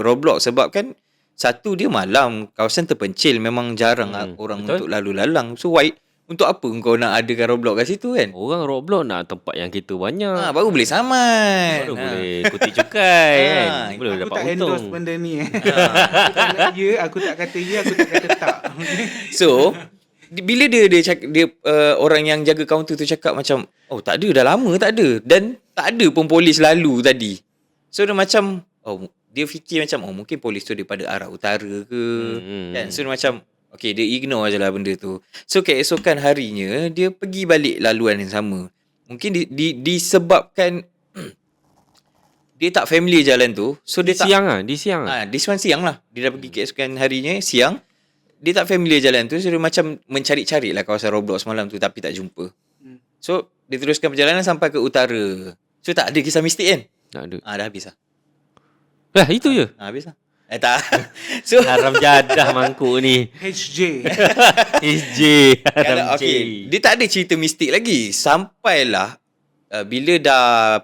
roadblock sebab kan satu dia malam, kawasan terpencil, memang jarang orang betul. untuk lalu lalang. So untuk apa kau nak adakan roadblock kat situ kan? Orang roadblock nak tempat yang kereta banyak. Baru boleh saman. Baru boleh kutip cukai kan. Boleh Aku dapat tak untung. endorse benda ni. Aku tak nak ya, aku tak kata ya, aku tak kata tak. So bila dia orang yang jaga kaunter tu cakap macam, oh tak ada, dah lama tak ada, dan tak ada pun polis lalu tadi. So dia macam dia fikir macam mungkin polis tu daripada arah utara ke kan. So dia macam okay, dia ignore je lah benda tu. So keesokan harinya dia pergi balik laluan yang sama. Mungkin disebabkan dia tak familiar jalan tu. So dia tak Di siang lah. this one siang lah. Dia dah pergi keesokan harinya siang. Dia tak familiar jalan tu. So dia macam mencari-cari lah kawasan roadblock semalam tu tapi tak jumpa. So dia teruskan perjalanan sampai ke utara. So tak ada kisah mistik kan? Tak ada. Dah habis lah. Lah itu je. Habis lah. Tak. So Haram jadah mangkuk ni. HJ. SJ. Haram okay, dia tak ada cerita mistik lagi. Sampailah bila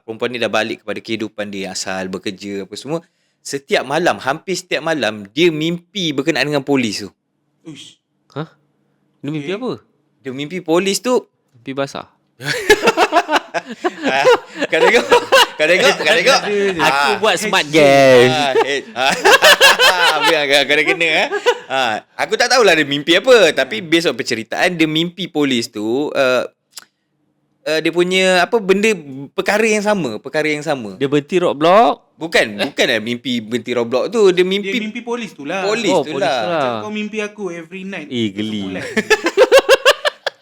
perempuan ni dah balik kepada kehidupan dia asal, bekerja apa semua. Setiap malam, hampir setiap malam dia mimpi berkenaan dengan polis tu. Uish. Hah? Dia mimpi apa? Dia mimpi polis tu. Mimpi basah. Kau tengok. Aku buat smart game. Biar kau kena. Aku tak tahulah dia mimpi apa. Tapi based on penceritaan, dia mimpi polis tu dia punya perkara yang sama. Dia berhenti roadblock. Bukan mimpi berhenti roadblock tu. Dia Dia mimpi mimpi polis tu lah. polis tu polis lah. tu lah. Macam kau mimpi aku every night. Geli.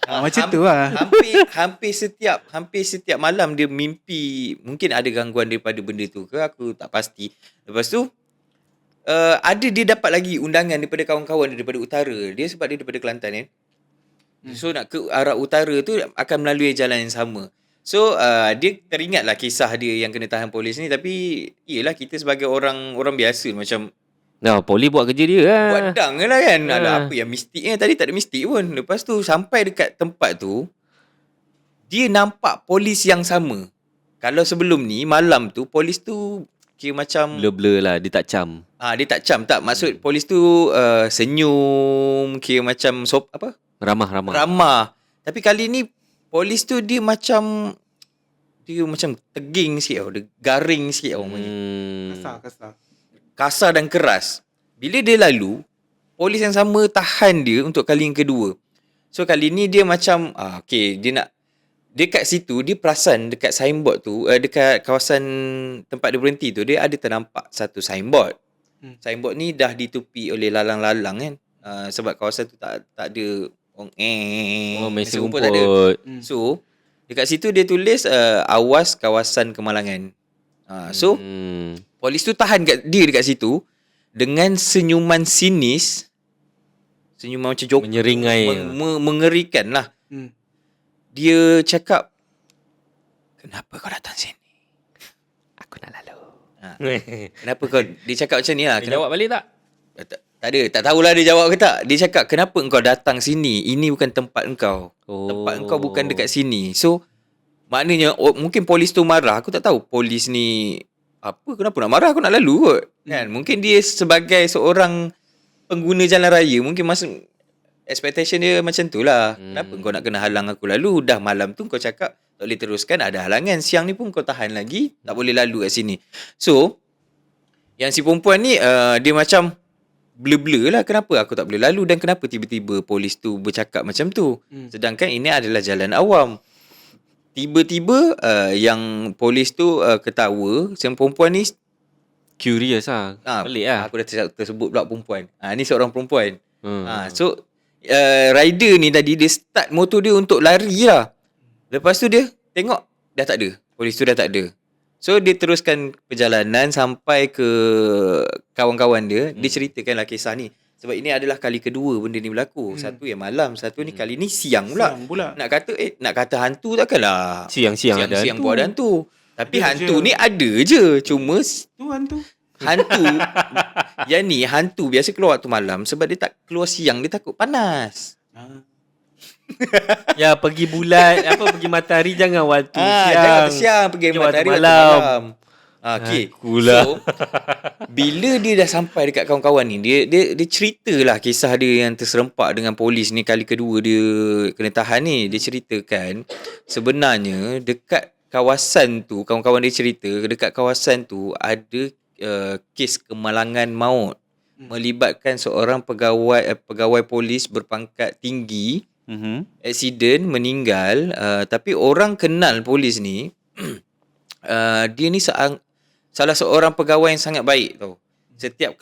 Macam tu lah. Hampir setiap malam dia mimpi. Mungkin ada gangguan daripada benda tu ke, aku tak pasti. Lepas tu dia dapat lagi undangan daripada kawan-kawan dia daripada utara. Dia sebab dia daripada Kelantan kan. So nak ke arah utara tu akan melalui jalan yang sama. So dia teringatlah kisah dia yang kena tahan polis ni. Tapi iyalah, kita sebagai orang biasa macam Nah, poli buat kerja dia lah. buat dang je lah kan. Ada apa yang mistiknya. Tadi tak ada mistik pun. Lepas tu sampai dekat tempat tu, dia nampak polis yang sama. Kalau sebelum ni malam tu polis tu kira macam Blur-blur lah. Dia tak cam. dia tak cam tak. Maksud polis tu senyum, kira macam ramah. Tapi kali ni polis tu dia macam teging sikit tau. Dia garing sikit tau. Kasar. Kasar dan keras. Bila dia lalu, polis yang sama tahan dia untuk kali yang kedua. So kali ni dia macam okay, dia kat situ, dia perasan dekat signboard tu, dekat kawasan tempat dia berhenti tu, dia ada ternampak satu signboard. Signboard ni dah ditutupi oleh lalang-lalang kan. Sebab kawasan tu tak ada mesin rumput rumput. tak ada. So dekat situ dia tulis awas kawasan kemalangan. So polis tu tahan dia dekat situ dengan senyuman sinis, senyuman macam joke, Menyeringai. mengerikan lah. Dia cakap, kenapa kau datang sini? Aku nak lalu. Kenapa kau, dia cakap macam ni lah. Dia jawab balik tak? Tak ada, tak tahulah dia jawab ke tak. Dia cakap, kenapa engkau datang sini? Ini bukan tempat engkau. Tempat engkau bukan dekat sini. So maknanya mungkin polis tu marah. Aku tak tahu polis ni kenapa nak marah, aku nak lalu kot. Kan? Mungkin dia sebagai seorang pengguna jalan raya, mungkin expectation dia macam tu lah. Kenapa kau nak kena halang aku lalu? Dah malam tu kau cakap tak boleh teruskan, ada halangan. Siang ni pun kau tahan lagi, tak boleh lalu kat sini. So yang si perempuan ni dia macam blur-blur lah kenapa aku tak boleh lalu dan kenapa tiba-tiba polis tu bercakap macam tu. Sedangkan ini adalah jalan awam. Tiba-tiba yang polis tu ketawa, yang perempuan ni Curious lah. Pelik lah. aku dah tersebut pula perempuan. Ni seorang perempuan. So rider ni tadi dia start motor dia untuk lari lah. Lepas tu dia tengok dah tak ada. Polis tu dah tak ada. So dia teruskan perjalanan sampai ke kawan-kawan dia. Dia ceritakanlah kisah ni. Sebab ini adalah kali kedua benda ni berlaku. Satu yang malam, satu ni kali ni siang pula. Nak kata hantu takkanlah. Siang-siang ada Siang hantu. pun ada hantu. Tapi Ada hantu je. ni ada je. Cuma Tu hantu. hantu yang ni hantu biasa keluar waktu malam sebab dia tak keluar siang, dia takut panas. Ya, pergi bulan, pergi matahari jangan waktu siang. Jangan siang pergi Pergi matahari waktu waktu malam. Okey. Akulah. So bila dia dah sampai dekat kawan-kawan ni, dia ceritalah kisah dia yang terserempak dengan polis ni kali kedua dia kena tahan ni. Dia ceritakan sebenarnya dekat kawasan tu, kawan-kawan dia cerita dekat kawasan tu ada kes kemalangan maut melibatkan seorang pegawai polis berpangkat tinggi. Aksiden meninggal, tapi orang kenal polis ni. Dia ni salah seorang pegawai yang sangat baik tau. Setiap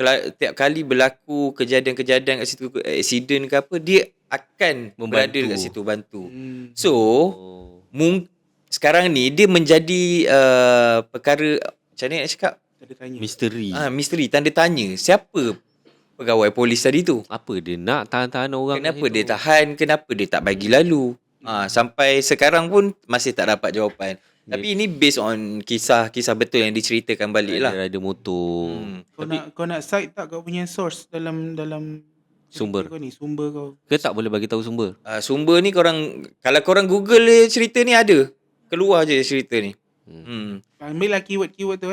kali berlaku kejadian-kejadian kat situ, aksiden ke apa, dia akan berada dekat situ bantu. So sekarang ni dia menjadi perkara, macam mana nak cakap, Misteri. misteri, tanda tanya. Siapa pegawai polis tadi tu? Apa dia nak tahan-tahan orang? Kenapa dia tahan? Kenapa dia tak bagi lalu? Sampai sekarang pun masih tak dapat jawapan. Tapi ini based on kisah betul yang diceritakan balik lah. Ada motor. Kau nak cite tak kau punya source dalam Sumber. kau ni, sumber kau. Ke tak boleh bagi tahu sumber? Sumber ni kalau korang Google cerita ni ada. Keluar je cerita ni. Ambil lah keyword tu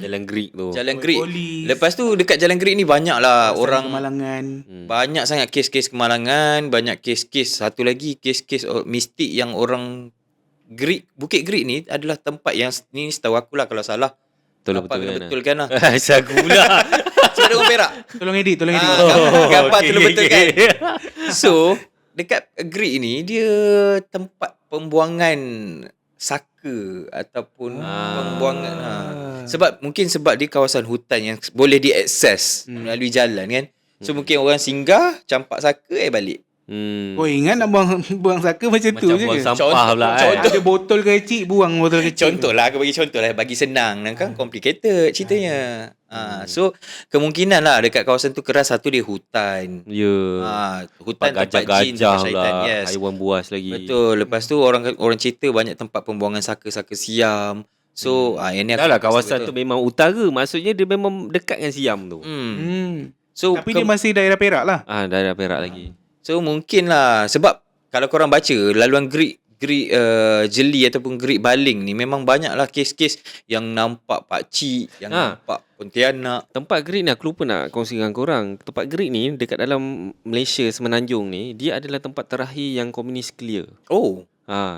Jalan Greek tu. Jalan Greek. Polis. Lepas tu dekat Jalan Greek ni banyak lah orang kemalangan. banyak sangat kes-kes kemalangan, banyak kes-kes, satu lagi kes-kes mistik yang orang Greek, Bukit Greek ni adalah tempat yang ni setahu aku lah, kalau salah betulkan lah. Asal aku pula. Sebab dia orang Perak. Tolong edit. Gambar okey, tu betulkan. okey. So dekat Greek ni dia tempat pembuangan saka ataupun pembuangan sebab dia kawasan hutan yang boleh diakses melalui jalan kan. So mungkin orang singgah, campak saka, balik. Kau ingat nak buang saka macam tu je buang ke? sampah pula Ada botol kecil, buang botol kecil. Contoh lah, aku bagi contoh lah, bagi senang kan, complicated ceritanya. So kemungkinan lah dekat kawasan tu keras, satu dia hutan. Hutan tempat jin, tempat syaitan. Lah, Yes. haiwan buas lagi. Betul. Lepas tu orang cerita banyak tempat pembuangan saka-saka siam. So yang ni aku Dah lah, rasa kawasan betul. tu memang utara. Maksudnya dia memang dekat dengan Siam tu. So Tapi dia masih daerah Perak lah. Daerah Perak lagi. So mungkin lah, sebab kalau korang baca laluan Greek jeli ataupun Greek baling ni, memang banyak lah kes-kes yang nampak pakcik, yang nampak Pontianak. Tempat Greek ni aku lupa nak kongsi dengan korang. Tempat Greek ni dekat dalam Malaysia Semenanjung ni, dia adalah tempat terakhir yang komunis clear.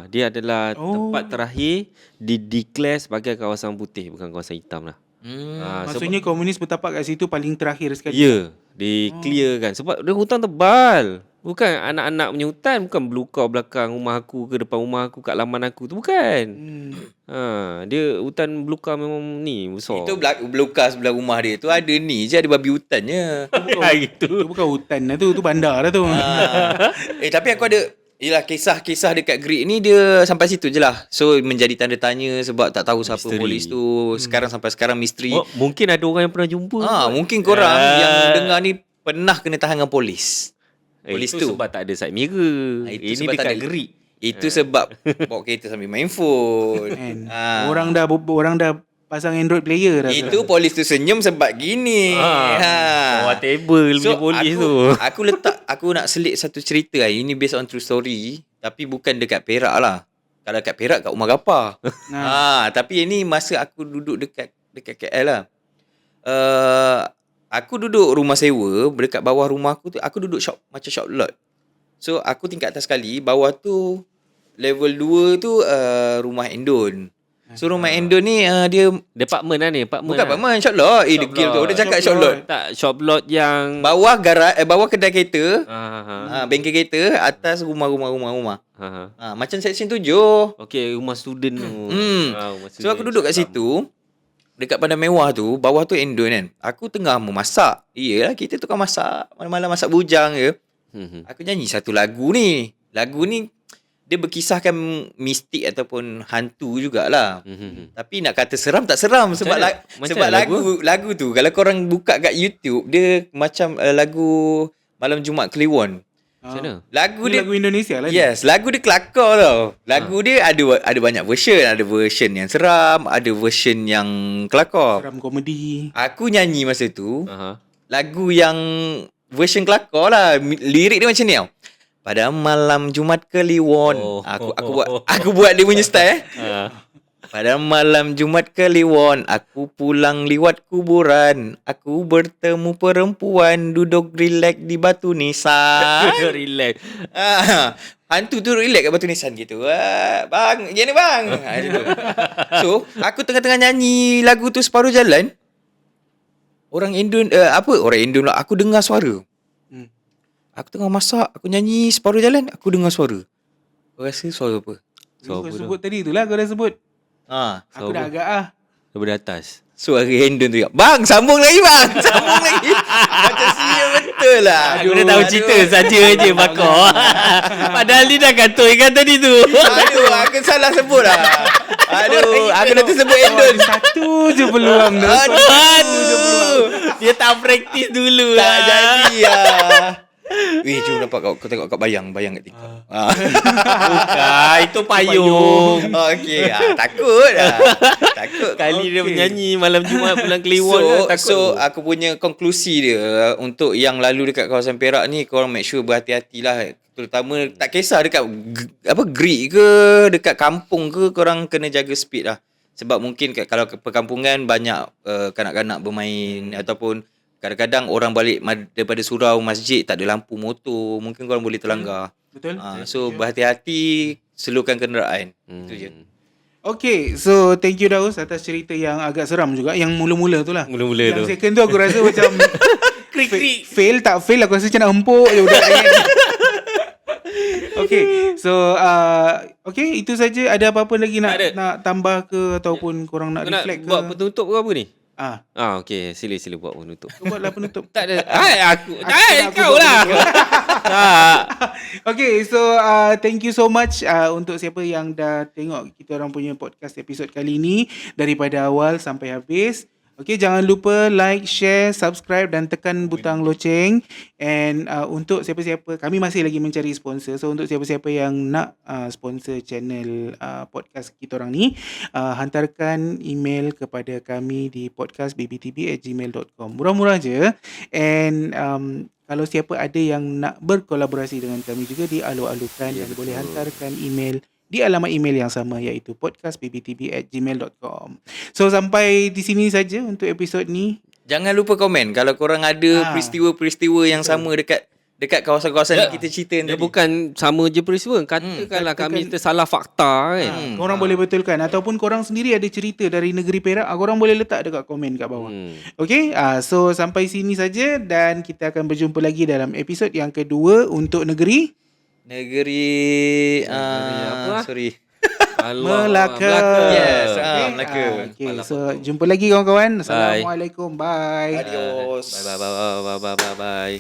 Dia adalah tempat terakhir di-declare sebagai kawasan putih, bukan kawasan hitam lah. Maksudnya komunis bertapak kat situ paling terakhir sekali. Ya, di clear kan. Sebab dia hutan tebal. Bukan anak-anak punya hutan, bukan belukar belakang rumah aku ke depan rumah aku, kat laman aku tu, bukan. Dia hutan belukar memang ni besar. Itu belukar sebelah rumah dia tu ada ni je, ada babi hutannya. Itu bukan hutan lah tu bandar lah tu. Tapi aku ada, yelah, kisah-kisah dekat Greek ni dia sampai situ je lah. So menjadi tanda tanya sebab tak tahu siapa Misteri. polis tu. Sampai sekarang misteri. Mungkin ada orang yang pernah jumpa. Mungkin korang yang dengar ni pernah kena tahan dengan polis. Polis itu tu sebab tak ada side mirror. itu Ini sebab tak dekat ada. Greek. Itu sebab bawa kereta sambil main phone. Orang dah pasang Android player dah. Itu polis tu senyum sebab gini. Bawah table punya polis tu. Aku nak selit satu cerita. Ini based on true story, tapi bukan dekat Perak lah. Kalau kat Perak kat Umar Gapar. Tapi ini masa aku duduk dekat KL lah. Aku duduk rumah sewa, dekat bawah rumah aku tu aku duduk macam shop lot. So aku tingkat atas sekali, bawah tu level 2 tu rumah Endon. So rumah Endon ni dia Department lah ni, apartment bukan lah. apartment, short lot. Short Degil lot. kau dah cakap Short short lot. lot. Tak, shop lot yang Bawah bawah kedai kereta, ha. bengkel kereta, atas rumah. Ha. Macam section 7. Okey, rumah student tu. Rumah So aku duduk kat situ. Dekat Padang Mewah tu, bawah tu Endon kan. Aku tengah memasak. Iyalah, kita tukang masak. Malam-malam masak bujang je. Aku nyanyi satu lagu ni. Lagu ni dia berkisahkan mistik ataupun hantu jugalah. Tapi nak kata seram tak seram sebab Macam lagu tu kalau korang buka kat YouTube dia macam lagu Malam Jumaat Kliwon. Macam mana? Lagu Ni dia lagu Indonesia lah. Yes, lagu dia kelakar tau. Lagu dia ada banyak version, ada version yang seram, ada version yang kelakar. Seram komedi. Aku nyanyi masa tu Aha. lagu yang version kelakar lah. Lirik dia macam ni tau. Pada malam Jumaat Kliwon. Oh. Aku buat dia punya style Ha. Pada malam Jumaat Kliwon, aku pulang liwat kuburan. Aku bertemu perempuan duduk relax di batu nisan. Relax. Hantu tu relax kat batu nisan gitu. Bang, gini bang. Gitu. So, aku tengah-tengah nyanyi lagu tu separuh jalan. Orang Indon lah. Aku dengar suara. Aku tengah masak, aku nyanyi separuh jalan, aku dengar suara. Kau rasa suara apa? Kau sebut tadi tu lah kau dah sebut. Aku dah agak Daripada atas. Suara Hendon tu. Bang, sambung lagi bang. Sambung lagi. Macam sia betul lah. Aku dah tahu cerita saja je bakar. Padahal dia dah kantoi kan tadi tu. Aduh, aku salah sebut lah. Aduh, aku dah tersebut Hendon. satu je peluang tu. Aduh. Dia tak praktis dulu Tak lah. jadi lah. Weh, jom nampak kau tengok kat bayang kat TikTok. Bukan, itu payung. Okey, takut lah. Takut. Kali dia menyanyi malam Jumaat pulang Kliwon kan, takut. So aku punya konklusi dia untuk yang lalu dekat kawasan Perak ni, korang make sure berhati-hatilah. Terutama tak kisah dekat Greek ke, dekat kampung ke, korang kena jaga speed lah. Sebab mungkin kalau perkampungan banyak kanak-kanak bermain ataupun kadang-kadang orang balik daripada surau masjid tak ada lampu motor, mungkin korang boleh terlanggar. Betul. So berhati-hati, slowkan kenderaan. Itu je. Okay, so thank you Daus atas cerita yang agak seram juga. Yang mula-mula tu lah. Mula-mula tu. Yang second tu aku rasa macam Krik-krik. fail tak fail aku rasa macam nak empuk je budak ni. Okay, so okay, itu saja. Ada apa-apa lagi nak tambah ke ataupun korang nak Kau nak reflect ke? buat penutup ke apa ni? Okay, Okey, sila buat penutup. kau buatlah penutup. Tak ada. Aku. aku Kau buat lah. Tak. Okay, so thank you so much untuk siapa yang dah tengok kita orang punya podcast episod kali ni daripada awal sampai habis. Okay, jangan lupa like, share, subscribe dan tekan butang loceng. And untuk siapa-siapa, kami masih lagi mencari sponsor. So untuk siapa-siapa yang nak sponsor channel podcast kita orang ni, hantarkan email kepada kami di podcastbbtb@gmail.com. Murah-murah je. And kalau siapa ada yang nak berkolaborasi dengan kami juga, dialu-alukan dan boleh hantarkan email di alamat email yang sama, iaitu podcastbbtb@gmail.com. So sampai di sini saja untuk episod ni. Jangan lupa komen kalau korang ada peristiwa-peristiwa yang sama dekat kawasan-kawasan yang kita cerita Dia tadi. bukan sama je peristiwa. Katakanlah kami tersalah fakta kan. Korang boleh betulkan ataupun korang sendiri ada cerita dari negeri Perak, korang boleh letak dekat komen kat bawah. Okay, so sampai sini saja dan kita akan berjumpa lagi dalam episod yang kedua untuk negeri apa? Sorry. Melaka. Yes, Okay, Melaka. okay, so jumpa lagi kawan-kawan. Assalamualaikum. Bye. Adios. Bye.